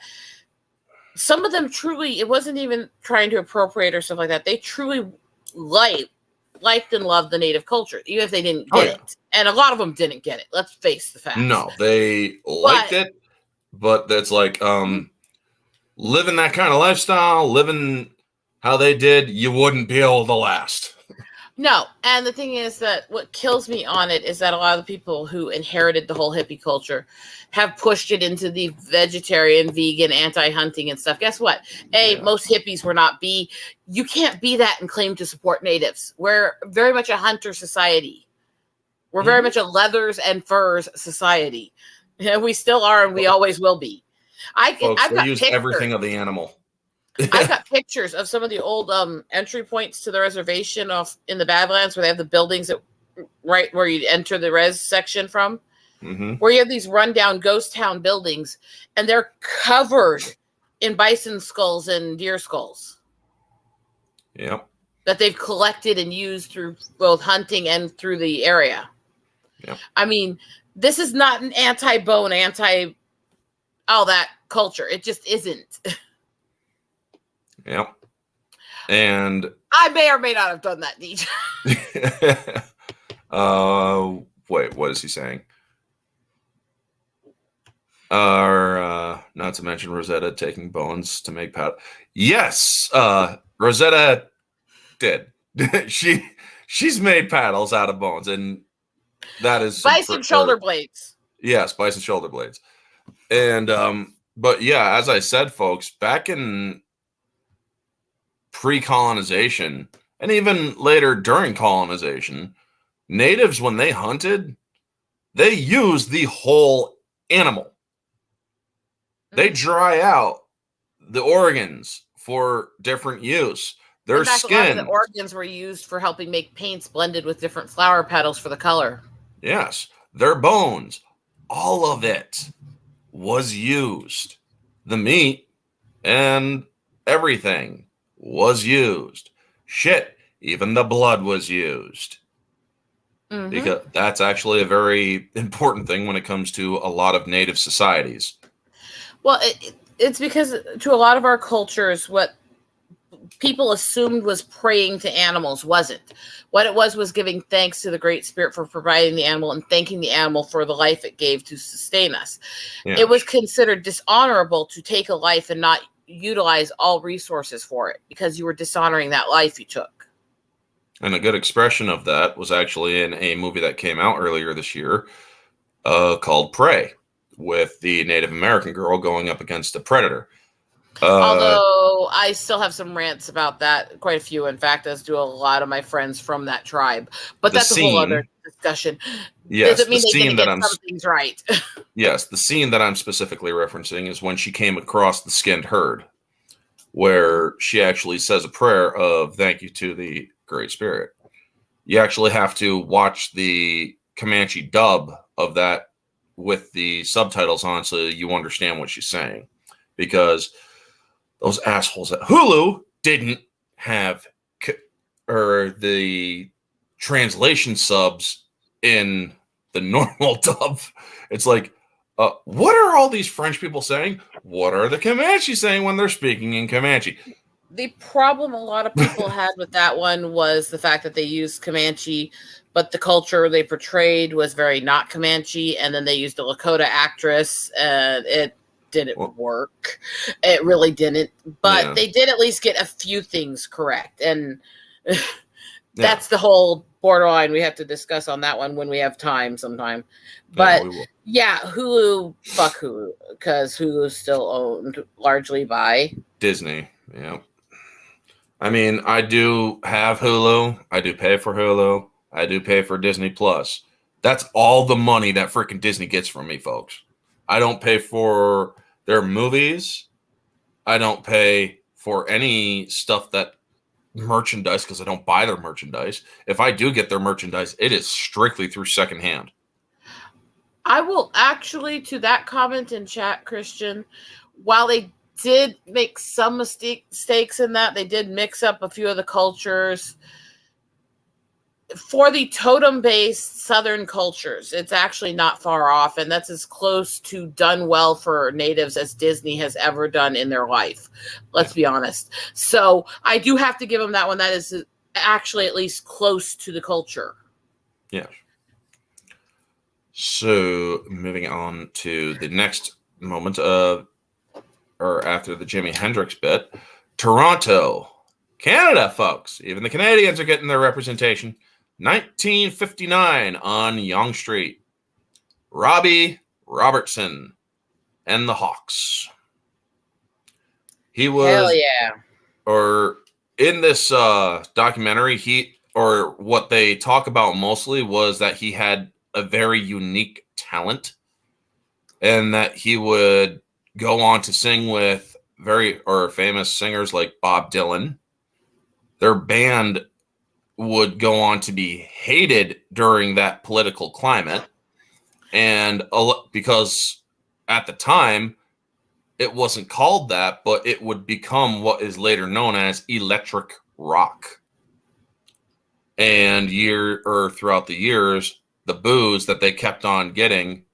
Some of them truly, it wasn't even trying to appropriate or stuff like that. They truly liked and loved the native culture, even if they didn't get it. And a lot of them didn't get it. Let's face the facts. No, they liked it, but that's like living that kind of lifestyle, living how they did, you wouldn't be able to last. No, and the thing is that what kills me on it is that a lot of the people who inherited the whole hippie culture have pushed it into the vegetarian, vegan, anti-hunting and stuff. Guess what? Most hippies were not you can't be that and claim to support natives. We're very much a hunter society. We're very much a leathers and furs society. And we still are, and we always will be. I've got use everything of the animal. I've got pictures of some of the old entry points to the reservation off in the Badlands, where they have the buildings right where you enter the res section from, where you have these rundown ghost town buildings, and they're covered in bison skulls and deer skulls. Yep. That they've collected and used through both hunting and through the area. Yep. I mean, this is not an anti-bone, all that culture. It just isn't. Yep. And I may or may not have done that, DJ. wait, what is he saying? Not to mention Rosetta taking bones to make paddle. Yes, Rosetta did. she's made paddles out of bones, and that is bison shoulder blades. Yes, bison shoulder blades. And but yeah, as I said, folks, back in pre-colonization and even later during colonization, natives, when they hunted, they used the whole animal. They dry out the organs for different use. Their in fact, skin. A lot of the organs were used for helping make paints blended with different flower petals for the color. Yes. Their bones. All of it was used. The meat and everything was used. Shit. Even the blood was used. Because that's actually a very important thing when it comes to a lot of native societies. Well, it's because to a lot of our cultures, what people assumed was praying to animals wasn't. What it was giving thanks to the Great Spirit for providing the animal and thanking the animal for the life it gave to sustain us. Yeah. It was considered dishonorable to take a life and not utilize all resources for it because you were dishonoring that life you took. And a good expression of that was actually in a movie that came out earlier this year called Prey, with the Native American girl going up against a predator. Although I still have some rants about that, quite a few, in fact, as do a lot of my friends from that tribe. But that's a whole other discussion. Yes, doesn't mean the they scene didn't that get some things right. Yes, the scene that I'm specifically referencing is when she came across the skinned herd, where she actually says a prayer of thank you to the Great Spirit. You actually have to watch the Comanche dub of that with the subtitles on so you understand what she's saying, because those assholes at Hulu didn't have the translation subs in the normal dub. It's like, what are all these French people saying? What are the Comanche saying when they're speaking in Comanche? The problem a lot of people had with that one was the fact that they used Comanche, but the culture they portrayed was very not Comanche, and then they used a Lakota actress, and it didn't work. It really didn't. But they did at least get a few things correct, and that's the whole borderline we have to discuss on that one when we have time sometime. But Hulu, fuck Hulu, because Hulu is still owned largely by Disney. Yeah. I mean, I do have Hulu. I do pay for Hulu. I do pay for Disney Plus. That's all the money that freaking Disney gets from me, folks. I don't pay for their movies. I don't pay for any stuff that merchandise because I don't buy their merchandise. If I do get their merchandise, it is strictly through secondhand. I will actually, to that comment in chat, Christian, while they did make some mistakes in that, they did mix up a few of the cultures. For the totem-based Southern cultures, it's actually not far off, and that's as close to done well for natives as Disney has ever done in their life. Let's be honest. So I do have to give them that one. That is actually at least close to the culture. Yeah. So moving on to the next moment or after the Jimi Hendrix bit, Toronto, Canada, folks. Even the Canadians are getting their representation. 1959 on Yonge Street. Robbie Robertson and the Hawks. He was, hell yeah. Or in this documentary, what they talk about mostly was that he had a very unique talent, and that he would go on to sing with famous singers like Bob Dylan. Their band would go on to be hated during that political climate, and because at the time it wasn't called that, but it would become what is later known as electric rock. And throughout the years, the boos that they kept on getting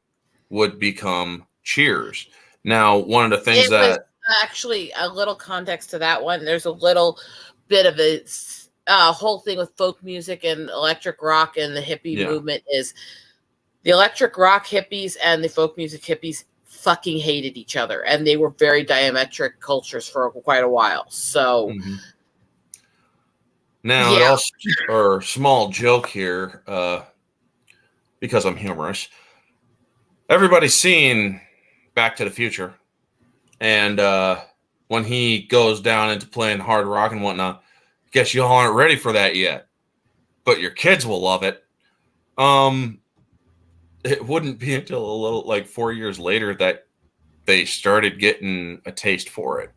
would become cheers. Now, one of the things was actually a little context to that one. There's a little bit of a whole thing with folk music and electric rock and the hippie movement is the electric rock hippies and the folk music hippies fucking hated each other, and they were very diametric cultures for quite a while. So now it also, or small joke here, because I'm humorous. Everybody's seen Back to the Future, and when he goes down into playing hard rock and whatnot, guess you all aren't ready for that yet, but your kids will love it. It wouldn't be until a little, like 4 years later, that they started getting a taste for it.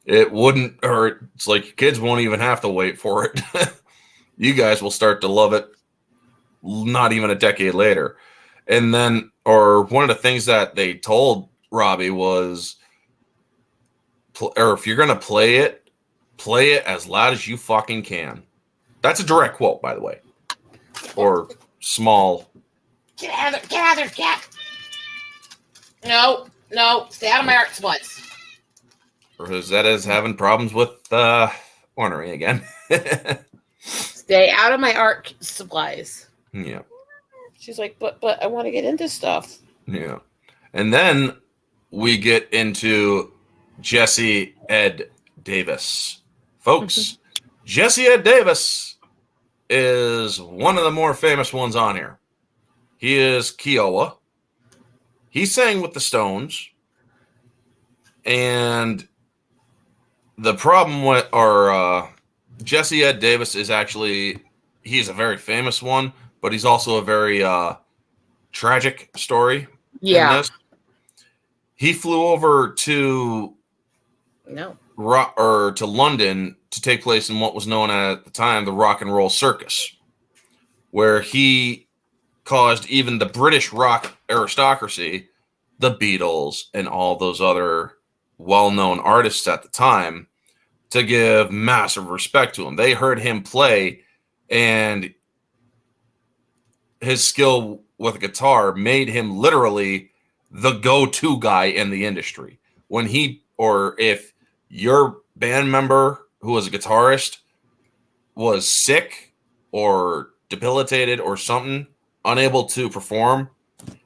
It wouldn't, or it's like kids won't even have to wait for it. You guys will start to love it not even a decade later. And then, or one of the things that they told Robbie was, or if you're going to play it as loud as you fucking can. That's a direct quote, by the way. Or small. Get out of there, cat. No, stay out of my art supplies. Rosetta's having problems with ornery again. Stay out of my art supplies. Yeah. She's like, but I want to get into stuff. Yeah. And then we get into Jesse Ed Davis. Folks, Jesse Ed Davis is one of the more famous ones on here. He is Kiowa. He sang with the Stones. And the problem with Jesse Ed Davis is actually, he's a very famous one, but he's also a very tragic story. Yeah. In this. He flew over to to London to take place in what was known at the time the Rock and Roll Circus, where he caused even the British rock aristocracy, the Beatles, and all those other well-known artists at the time, to give massive respect to him. They heard him play, and his skill with a guitar made him literally the go-to guy in the industry. When if your band member who was a guitarist was sick or debilitated or something, unable to perform,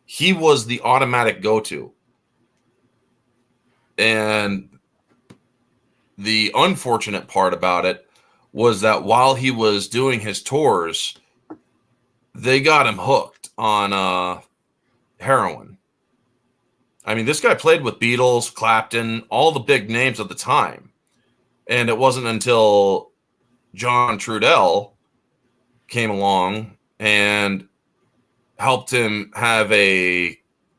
he was the automatic go-to. And the unfortunate part about it was that while he was doing his tours, they got him hooked on heroin. I mean, this guy played with Beatles, Clapton, all the big names of the time. And it wasn't until John Trudell came along and helped him have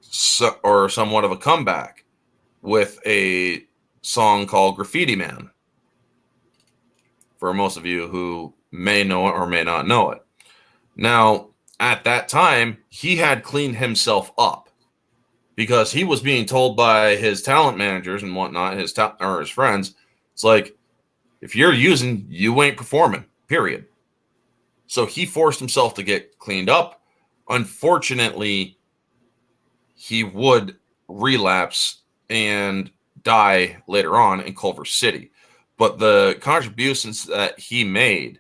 somewhat of a comeback with a song called Graffiti Man, for most of you who may know it or may not know it. Now, at that time, he had cleaned himself up because he was being told by his talent managers and whatnot, his friends, it's like, if you're using, you ain't performing, period. So he forced himself to get cleaned up. Unfortunately, he would relapse and die later on in Culver City. But the contributions that he made,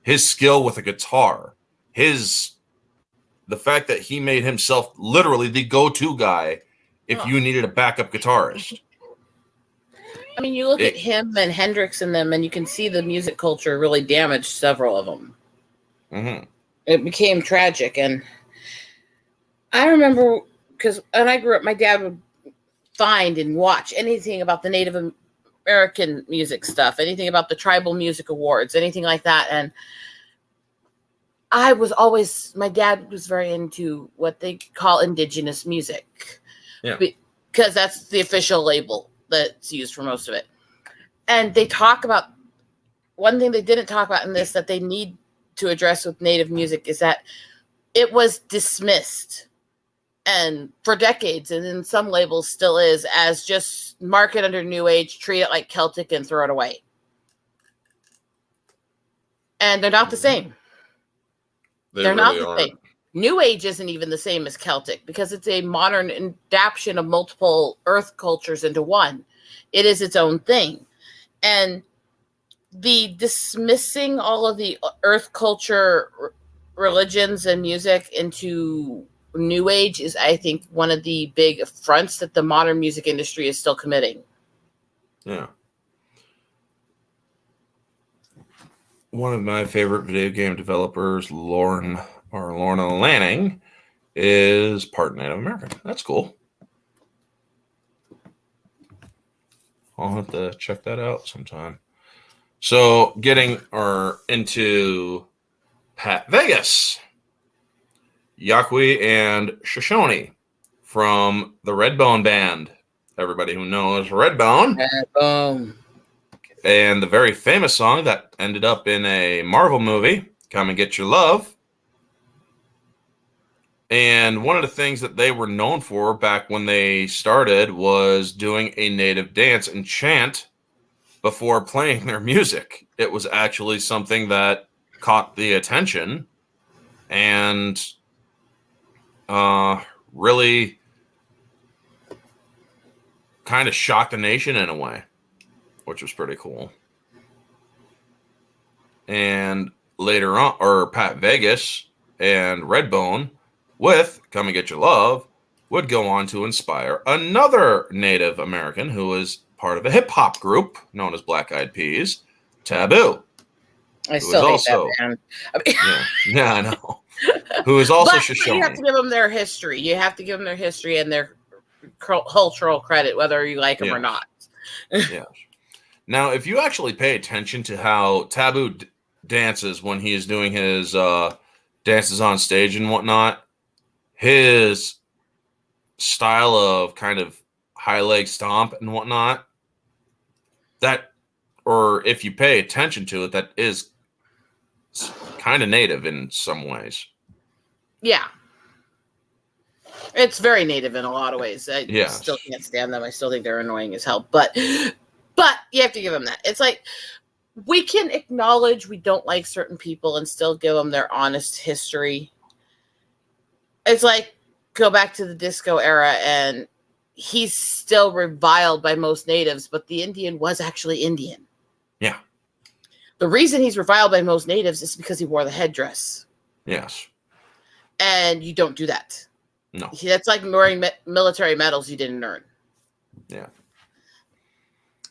his skill with a guitar, the fact that he made himself literally the go-to guy if you needed a backup guitarist. I mean, you look at him and Hendrix and them, and you can see the music culture really damaged several of them. Mm-hmm. It became tragic. And I remember, because when I grew up, my dad would find and watch anything about the Native American music stuff, anything about the Tribal Music Awards, anything like that. And my dad was very into what they call indigenous music. Yeah. Because that's the official label that's used for most of it. And they talk about, one thing they didn't talk about in this that they need to address with Native music is that it was dismissed, and for decades, and in some labels still is, as just market under New Age, treat it like Celtic and throw it away. And they're not the same. They're really not the same. New Age isn't even the same as Celtic because it's a modern adaptation of multiple earth cultures into one. It is its own thing. And the dismissing all of the earth culture religions and music into New Age is, I think, one of the big affronts that the modern music industry is still committing. Yeah. One of my favorite video game developers, Lorna Lanning, is part Native American. That's cool. I'll have to check that out sometime. So getting into Pat Vegas, Yaqui and Shoshone from the Redbone Band. Everybody who knows Redbone. Redbone. And the very famous song that ended up in a Marvel movie, Come and Get Your Love. And one of the things that they were known for back when they started was doing a native dance and chant before playing their music. It was actually something that caught the attention and really kind of shocked the nation in a way, which was pretty cool. And later on, Pat Vegas and Redbone with Come and Get Your Love would go on to inspire another Native American who was part of a hip hop group known as Black Eyed Peas, Taboo. I still hate that band. I mean, yeah, I know. Who is also but you have to give them their history. You have to give them their history and their cultural credit, whether you like them or not. Yeah. Now, if you actually pay attention to how Taboo dances when he is doing his dances on stage and whatnot, his style of kind of high leg stomp and whatnot, that, or if you pay attention to it, that is kind of native in some ways. Yeah. It's very native in a lot of ways. I still can't stand them. I still think they're annoying as hell. But you have to give them that. It's like we can acknowledge we don't like certain people and still give them their honest history. It's like go back to the disco era and he's still reviled by most natives, but the Indian was actually Indian. Yeah. The reason he's reviled by most natives is because he wore the headdress. Yes. And you don't do that. No. That's like wearing military medals you didn't earn. Yeah.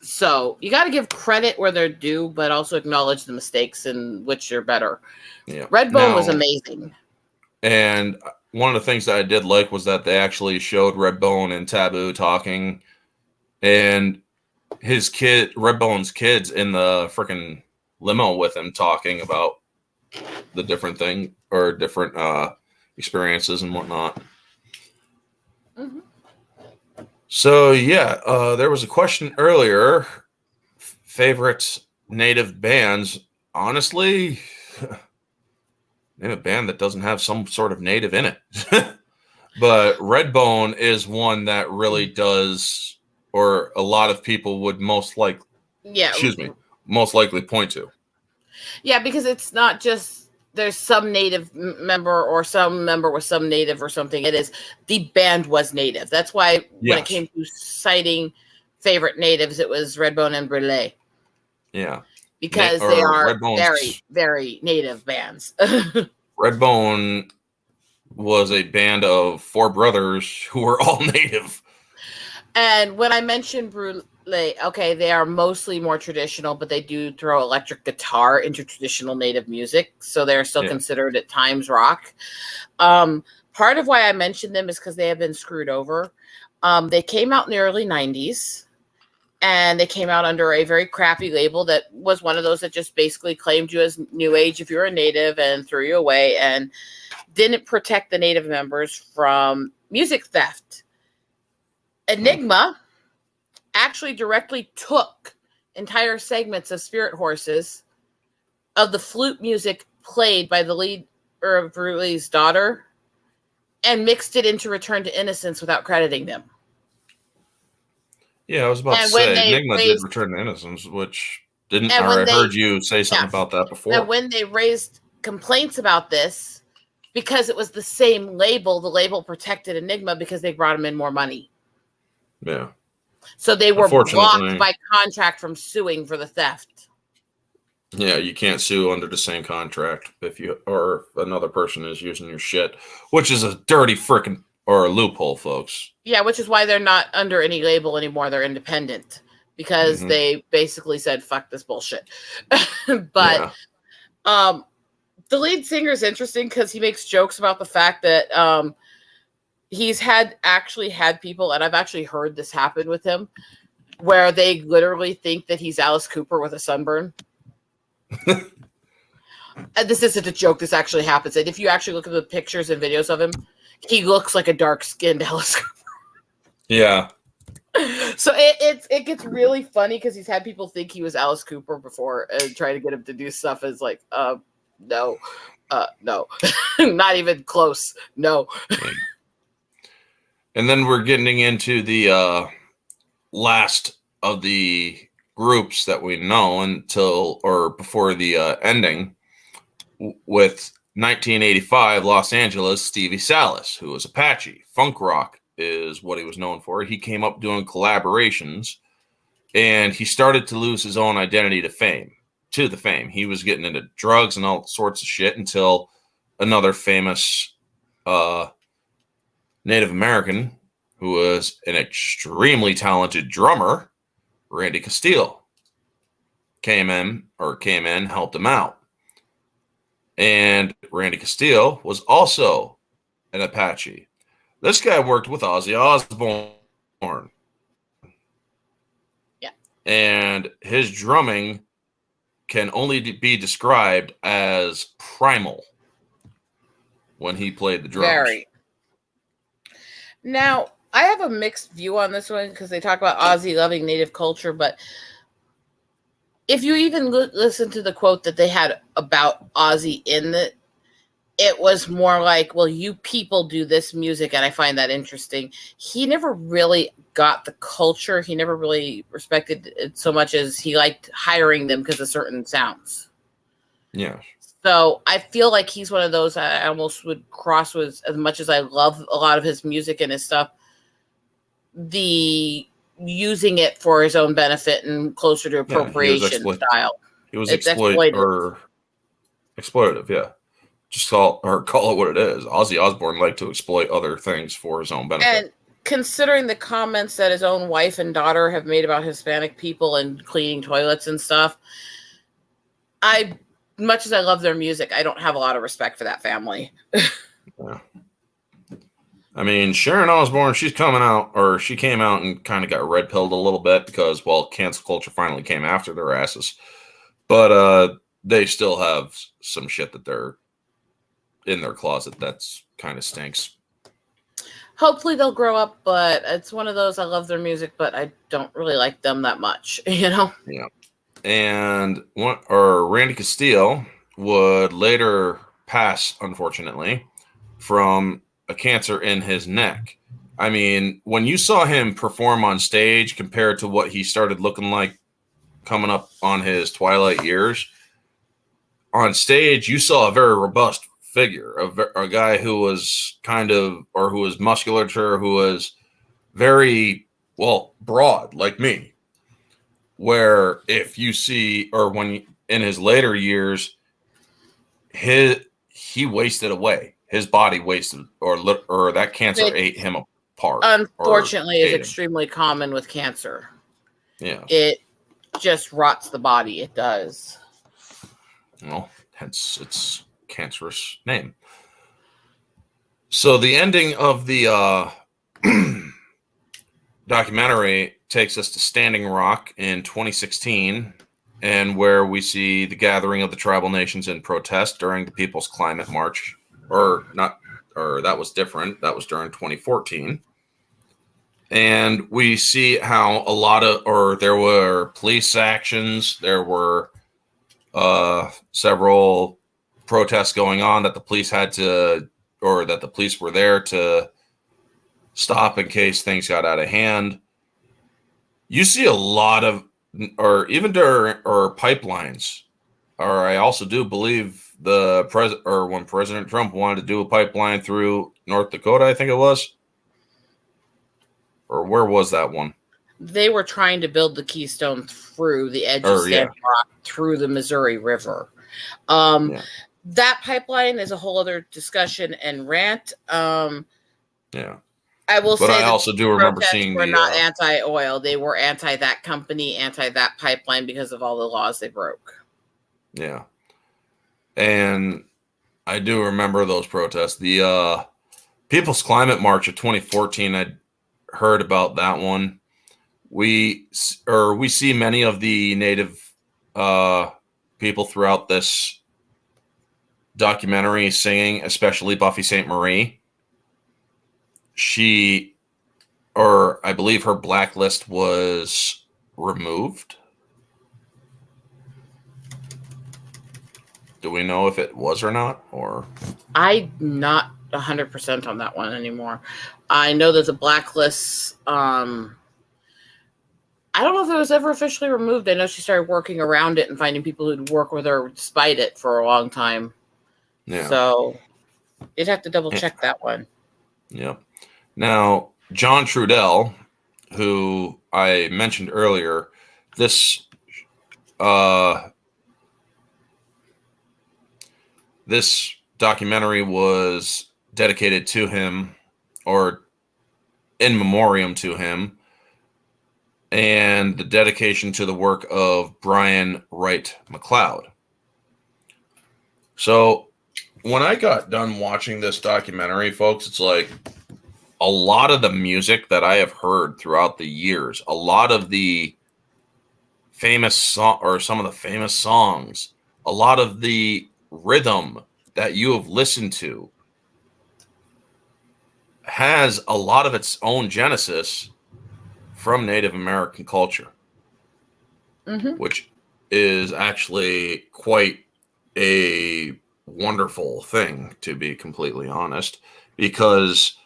So you got to give credit where they're due, but also acknowledge the mistakes in which you're better. Yeah. Redbone was amazing. And one of the things that I did like was that they actually showed Redbone and Taboo talking, and Redbone's kids in the freaking limo with him talking about the different thing or different experiences and whatnot. Mm-hmm. So yeah, there was a question earlier. Favorite native bands? Honestly, name a band that doesn't have some sort of native in it. But Redbone is one that really does, or a lot of people would most likely point to. Yeah, because it's not just there's some native member or some member with some native or something. It is the band was native. That's why when it came to citing favorite natives, it was Redbone and Brûlé. Yeah. Because they are very, very native bands. Redbone was a band of four brothers who were all native. And when I mentioned Brûlé, okay, they are mostly more traditional, but they do throw electric guitar into traditional native music. So they're still considered at times rock. Part of why I mentioned them is because they have been screwed over. They came out in the early 90s. And they came out under a very crappy label that was one of those that just basically claimed you as new age if you're a native and threw you away and didn't protect the native members from music theft. Enigma actually directly took entire segments of Spirit Horses of the flute music played by the lead of Brûlé's daughter and mixed it into Return to Innocence without crediting them. Yeah, I was about to say Enigma did Return to Innocence, which didn't. I heard you say something about that before. And when they raised complaints about this, because it was the same label, the label protected Enigma because they brought them in more money. Yeah. So they were blocked by contract from suing for the theft. Yeah, you can't sue under the same contract if you or another person is using your shit, which is a dirty freaking or a loophole, folks. Yeah, which is why they're not under any label anymore. They're independent because they basically said, fuck this bullshit. But the lead singer is interesting because he makes jokes about the fact that he's actually had people, and I've actually heard this happen with him, where they literally think that he's Alice Cooper with a sunburn. And this isn't a joke. This actually happens. And if you actually look at the pictures and videos of him, he looks like a dark-skinned Alice Cooper. Yeah. So it gets really funny because he's had people think he was Alice Cooper before and try to get him to do stuff as like, no, not even close. No. And then we're getting into the last of the groups that we know until or before the ending with 1985 Los Angeles Stevie Salas, who was Apache. Funk rock is what he was known for. He came up doing collaborations, and he started to lose his own identity to the fame. He was getting into drugs and all sorts of shit until another famous Native American, who was an extremely talented drummer, Randy Castile, came in, helped him out. And Randy Castile was also an Apache. This guy worked with Ozzy Osbourne. Yeah. And his drumming can only be described as primal when he played the drums. Very. Now, I have a mixed view on this one because they talk about Ozzy loving Native culture, but if you even listen to the quote that they had about Ozzy in it was more like, well, you people do this music, and I find that interesting. He never really got the culture. He never really respected it so much as he liked hiring them because of certain sounds. Yeah. So I feel like he's one of those I almost would cross with, as much as I love a lot of his music and his stuff, the using it for his own benefit and closer to appropriation style. He was exploitative, yeah. Just call it what it is. Ozzy Osbourne liked to exploit other things for his own benefit. And considering the comments that his own wife and daughter have made about Hispanic people and cleaning toilets and stuff, much as I love their music, I don't have a lot of respect for that family. Yeah. I mean, Sharon Osbourne, she came out and kind of got red pilled a little bit because, well, cancel culture finally came after their asses. But they still have some shit that they're in their closet that's kind of stinks. Hopefully they'll grow up, but it's one of those, I love their music, but I don't really like them that much, you know? Yeah. And Randy Castile would later pass, unfortunately, from a cancer in his neck. I mean, when you saw him perform on stage compared to what he started looking like coming up on his twilight years, on stage, you saw a very robust figure, a guy who was who was musculature, who was very, well, broad, like me. Where if you see, or when in his later years, he wasted away. His body wasted, or that cancer ate him apart. Unfortunately, is extremely common with cancer. Yeah. It just rots the body. It does. Well, hence its cancerous name. So the ending of the documentary takes us to Standing Rock in 2016, and where we see the gathering of the tribal nations in protest during the People's Climate March. That was different. That was during 2014. And we see how there were police actions. There were several protests going on that the police that the police were there to stop in case things got out of hand. You see a lot of, pipelines. I also do believe when President Trump wanted to do a pipeline through North Dakota, I think it was. Or where was that one? They were trying to build the Keystone through the edge of Standing Rock through the Missouri River. That pipeline is a whole other discussion and rant. Yeah. I will say I also do remember seeing were not anti-oil. They were anti that company, anti that pipeline because of all the laws they broke. Yeah. And I do remember those protests. The People's Climate March of 2014, I'd heard about that one. We see many of the Native people throughout this documentary singing, especially Buffy Sainte-Marie. I believe her blacklist was removed. Do we know if it was or not? Or I'm not 100% on that one anymore. I know that the blacklist, I don't know if it was ever officially removed. I know she started working around it and finding people who'd work with her despite it for a long time. Yeah. So you'd have to double check that one. Yep. Now, John Trudell, who I mentioned earlier, this documentary was dedicated to him or in memoriam to him, and the dedication to the work of Brian Wright McLeod. So when I got done watching this documentary, folks, it's like a lot of the music that I have heard throughout the years, a lot of the famous song or some of the famous songs, a lot of the rhythm that you have listened to has a lot of its own genesis from Native American culture, which is actually quite a wonderful thing, to be completely honest, because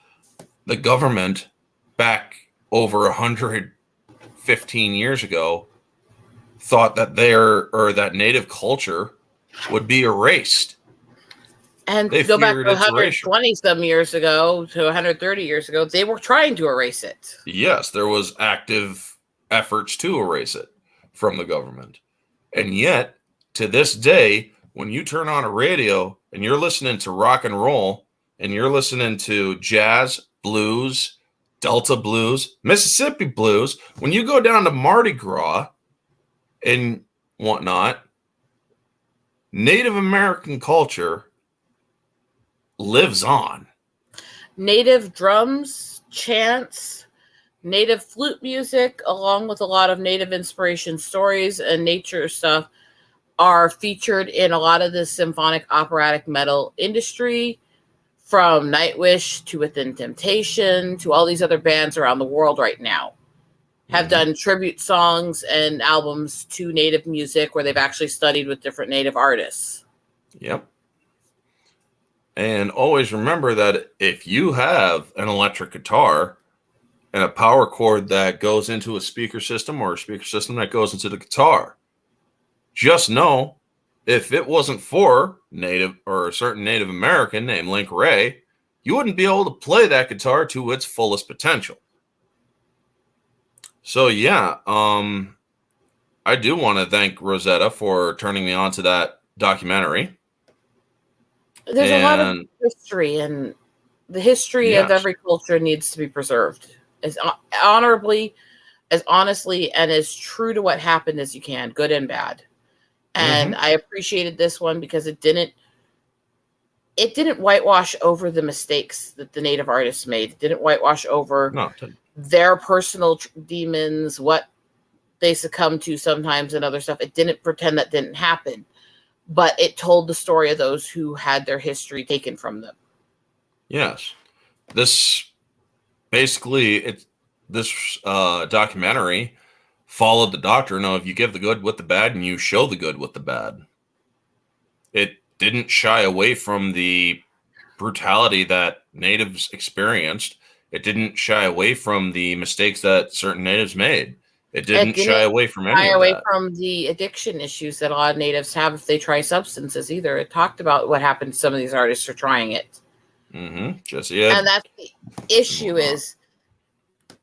the government back over 115 years ago thought that that Native culture would be erased. And They go back feared to its erasure. 120 some years ago to 130 years ago, they were trying to erase it. Yes, there was active efforts to erase it from the government. And yet, to this day, when you turn on a radio and you're listening to rock and roll and you're listening to jazz, blues, Delta blues, Mississippi blues, when you go down to Mardi Gras and whatnot, Native American culture lives on. Native drums, chants, Native flute music, along with a lot of Native inspiration stories and nature stuff, are featured in a lot of the symphonic operatic metal industry, from Nightwish to Within Temptation to all these other bands around the world right now. Have done tribute songs and albums to Native music where they've actually studied with different Native artists. Yep. And always remember that if you have an electric guitar and a power cord that goes into a speaker system or a speaker system that goes into the guitar, just know if it wasn't for Native or a certain Native American named Link Wray, you wouldn't be able to play that guitar to its fullest potential. So yeah, I do want to thank Rosetta for turning me on to that documentary. There's a lot of history, and the history of every culture needs to be preserved as honorably, as honestly, and as true to what happened as you can, good and bad. And I appreciated this one because it didn't whitewash over the mistakes that the Native artists made. It didn't whitewash over their personal demons, what they succumbed to sometimes, and other stuff. It didn't pretend that didn't happen, but it told the story of those who had their history taken from them. Yes. This documentary followed the doctrine of you give the good with the bad and you show the good with the bad. It didn't shy away from the brutality that Natives experienced. It didn't shy away from the mistakes that certain Natives made. It didn't shy away from any of that. Shy away from the addiction issues that a lot of Natives have if they try substances either. It talked about what happened to some of these artists for trying it. Jesse Ed. And that's the issue is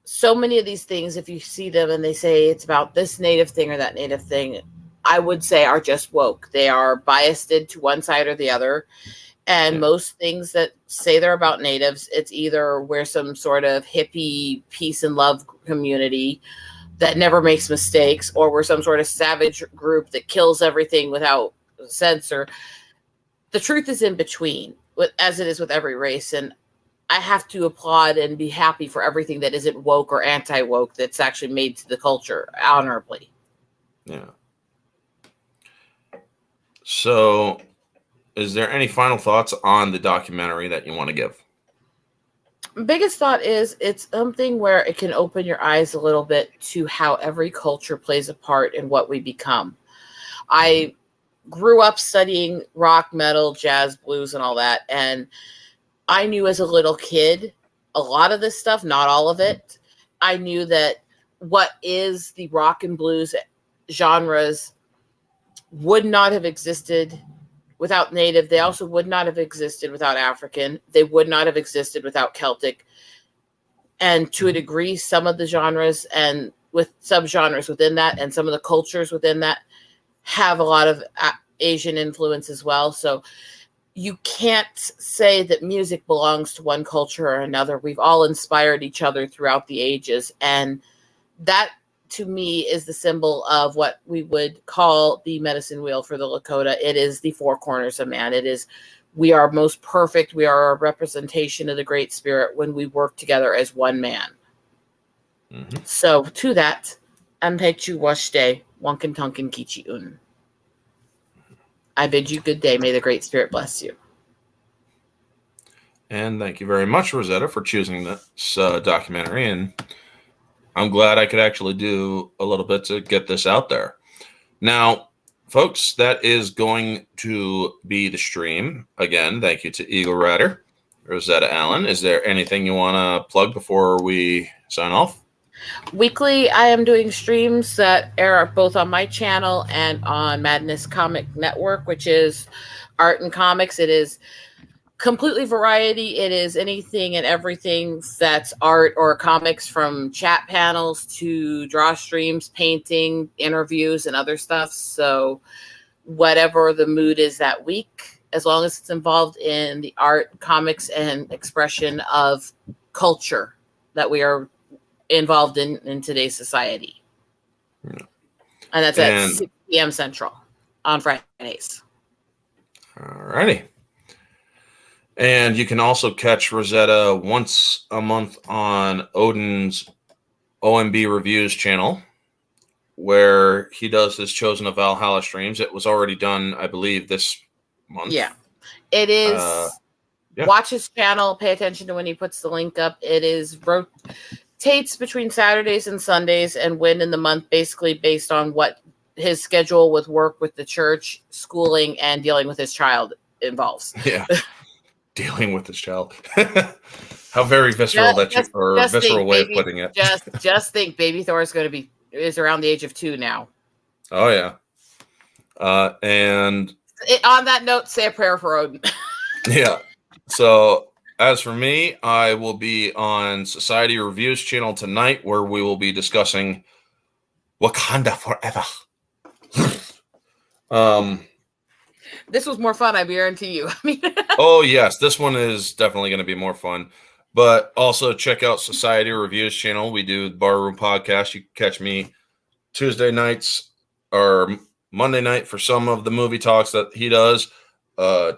so many of these things, if you see them and they say it's about this Native thing or that Native thing, I would say are just woke. They are biased to one side or the other. And most things that say they're about Natives, it's either we're some sort of hippie peace and love community that never makes mistakes, or we're some sort of savage group that kills everything without censor. The truth is in between, as it is with every race. And I have to applaud and be happy for everything that isn't woke or anti-woke that's actually made to the culture honorably. Yeah. So, is there any final thoughts on the documentary that you want to give? Biggest thought is it's something where it can open your eyes a little bit to how every culture plays a part in what we become. I grew up studying rock, metal, jazz, blues, and all that. And I knew as a little kid, a lot of this stuff, not all of it. I knew that what is the rock and blues genres would not have existed without Native. They also would not have existed without African. They would not have existed without Celtic. And to a degree, some of the genres and with subgenres within that and some of the cultures within that have a lot of Asian influence as well. So you can't say that music belongs to one culture or another. We've all inspired each other throughout the ages. And that, to me, is the symbol of what we would call the medicine wheel for the Lakota. It is the four corners of man. It is, we are most perfect. We are a representation of the Great Spirit when we work together as one man. Mm-hmm. So to that, Ampechu Washte, Wankin Tonkin Kichi Un. I bid you good day. May the Great Spirit bless you. And thank you very much, Rosetta, for choosing this documentary. And I'm glad I could actually do a little bit to get this out there. Now, folks, that is going to be the stream. Again, thank you to Eagle Rider, Rosetta Allen. Is there anything you want to plug before we sign off? Weekly, I am doing streams that air both on my channel and on Madness Comic Network, which is art and comics. It is completely variety. It is anything and everything that's art or comics, from chat panels to draw streams, painting, interviews, and other stuff. So whatever the mood is that week, as long as it's involved in the art, comics, and expression of culture that we are involved in today's society. Yeah. And that's at 6 p.m. Central on Fridays. All righty. And you can also catch Rosetta once a month on Odin's OMB Reviews channel, where he does his Chosen of Valhalla streams. It was already done, I believe, this month. Yeah. It is. Watch his channel. Pay attention to when he puts the link up. It is rotates between Saturdays and Sundays, and when in the month, basically based on what his schedule with work with the church, schooling, and dealing with his child involves. Yeah. Dealing with his child. How very visceral visceral way of putting it. Just think, baby Thor is around the age of 2 now. Oh yeah. And on that note, say a prayer for Odin. Yeah. So as for me, I will be on Society Reviews channel tonight, where we will be discussing Wakanda Forever. This was more fun, I guarantee you. Oh, yes. This one is definitely going to be more fun. But also check out Society Reviews channel. We do the Barroom Podcast. You can catch me Tuesday nights or Monday night for some of the movie talks that he does.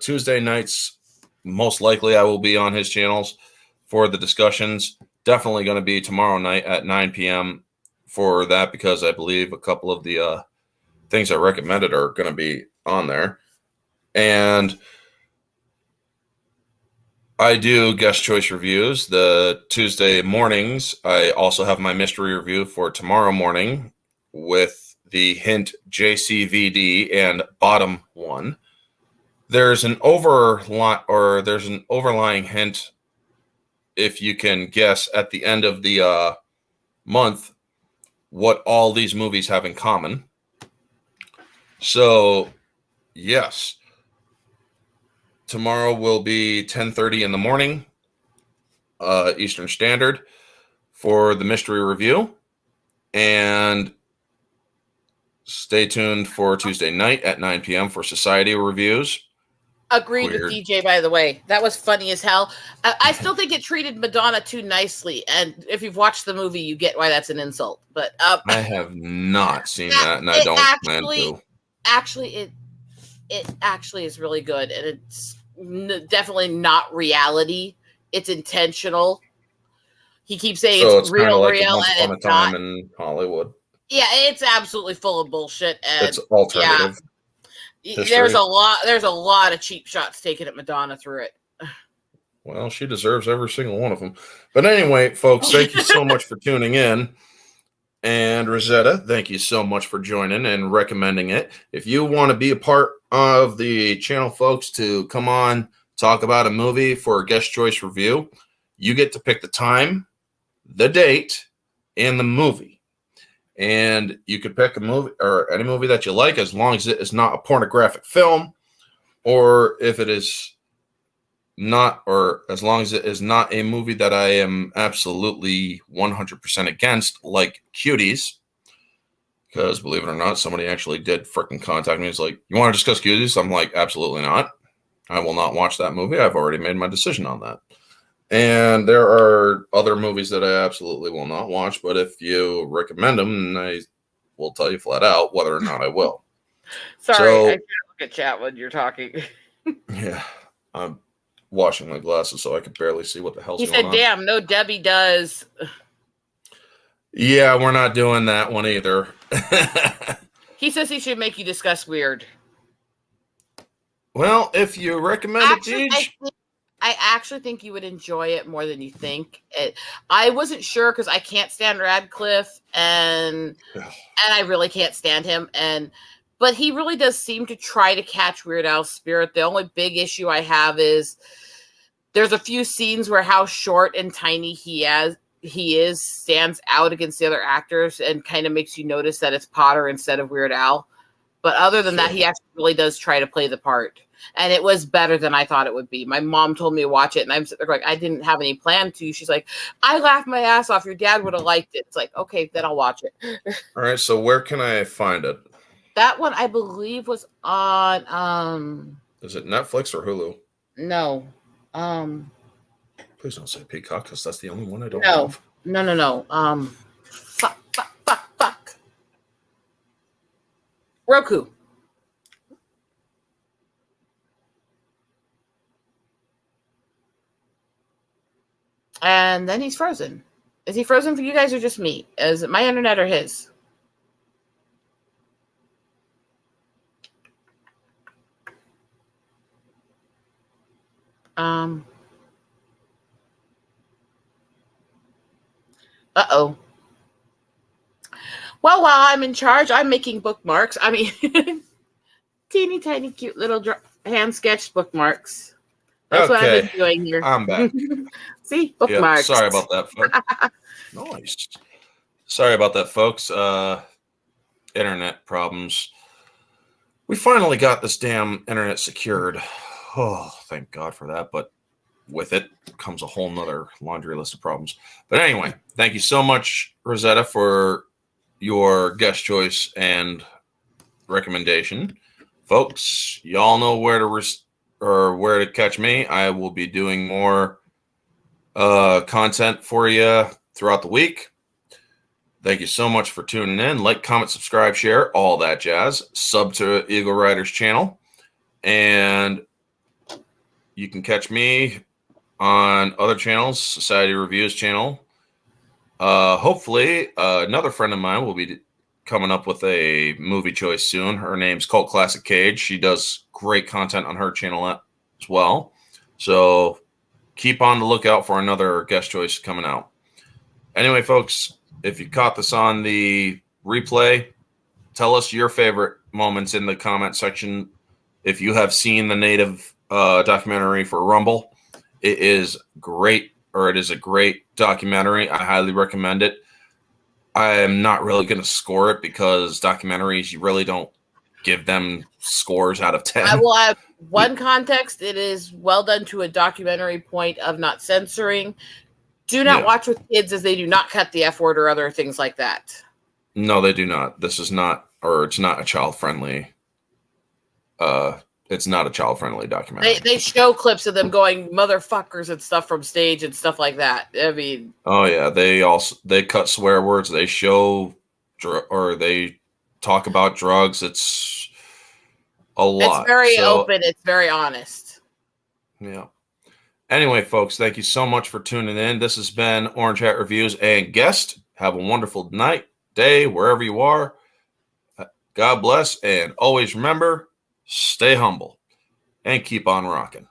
Tuesday nights, most likely I will be on his channels for the discussions. Definitely going to be tomorrow night at 9 p.m. for that, because I believe a couple of the things I recommended are going to be on there. And I do guest choice reviews the Tuesday mornings. I also have my mystery review for tomorrow morning with the hint JCVD and bottom one. There's an overlying hint, if you can guess at the end of the month what all these movies have in common. So, yes. Tomorrow will be 10:30 in the morning, Eastern Standard, for the mystery review. And stay tuned for Tuesday night at 9 p.m. for Society Reviews. Agreed with DJ, by the way. That was funny as hell. I still think it treated Madonna too nicely. And if you've watched the movie, you get why that's an insult. But I have not seen that, and I don't plan to. Actually, it actually is really good, and it's definitely not reality. It's intentional. He keeps saying it's real, like real, Once Upon a Time in Hollywood. Yeah, it's absolutely full of bullshit. And it's alternative. Yeah, there's a lot of cheap shots taken at Madonna through it. Well, she deserves every single one of them. But anyway, folks, thank you so much for tuning in. And Rosetta, thank you so much for joining and recommending it. If you want to be a part of the channel, folks, to come on, talk about a movie for a guest choice review, you get to pick the time, the date, and the movie. And you could pick a movie or any movie that you like, as long as it is not a pornographic film, or if it is not, or as long as it is not a movie that I am absolutely 100% against, like Cuties. Because believe it or not, somebody actually did freaking contact me. It's like, you want to discuss Cuties? I'm like, absolutely not. I will not watch that movie. I've already made my decision on that. And there are other movies that I absolutely will not watch, but if you recommend them, I will tell you flat out whether or not I will. Sorry, So- I can't look at chat when you're talking. Yeah, I'm washing my glasses so I can barely see what the hell's He going said, on. damn, no Debbie does. Yeah, we're not doing that one either. He says he should make you discuss weird. Well, if you recommend it, Deej, I actually think you would enjoy it more than you think. I wasn't sure because I can't stand Radcliffe and I really can't stand him. But he really does seem to try to catch Weird Al's spirit. The only big issue I have is there's a few scenes where how short and tiny he is stands out against the other actors and kind of makes you notice that it's Potter instead of Weird Al. But other than that, he actually really does try to play the part. And it was better than I thought it would be. My mom told me to watch it, and I'm sitting there like, I didn't have any plan to. She's like, I laughed my ass off. Your dad would have liked it. It's like, okay, then I'll watch it. all right, so where can I find it? That one, I believe, was on, Is it Netflix or Hulu? no. Please don't say Peacock, because that's the only one I don't No. have. No. Fuck. Roku. And then he's frozen. Is he frozen for you guys or just me? Is it my internet or his? Uh-oh. Well, while I'm in charge, I'm making bookmarks. I mean, teeny tiny cute little hand sketched bookmarks. That's what I've been doing here. I'm back. See, bookmarks. Yep, sorry about that, folks. Nice. Sorry about that, folks. Internet problems. We finally got this damn internet secured. Oh, thank God for that. But with it comes a whole nother laundry list of problems. But anyway, thank you so much, Rosetta, for your guest choice and recommendation. Folks, y'all know where to catch me. I will be doing more content for you throughout the week. Thank you so much for tuning in. Like, comment, subscribe, share, all that jazz. Sub to Eagle Riders channel. And you can catch me on other channels, Society Reviews channel. Hopefully, another friend of mine will be coming up with a movie choice soon. Her name's Cult Classic Cage. She does great content on her channel as well. So keep on the lookout for another guest choice coming out. Anyway, folks, if you caught this on the replay, tell us your favorite moments in the comment section. If you have seen the native documentary for Rumble, it is great, or it is a great documentary. I highly recommend it. I am not really going to score it because documentaries, you really don't give them scores out of 10. I will have one context. It is well done to a documentary point of not censoring. Do not watch with kids, as they do not cut the F word or other things like that. No, they do not. This is not, or it's not a child-friendly. It's not a child-friendly documentary. They show clips of them going motherfuckers and stuff from stage and stuff like that. I mean, oh yeah, they cut swear words. They show or they talk about drugs. It's a lot. It's very open. It's very honest. Yeah. Anyway, folks, thank you so much for tuning in. This has been Orange Hat Reviews and guest. Have a wonderful night, day, wherever you are. God bless, and always remember, stay humble and keep on rocking.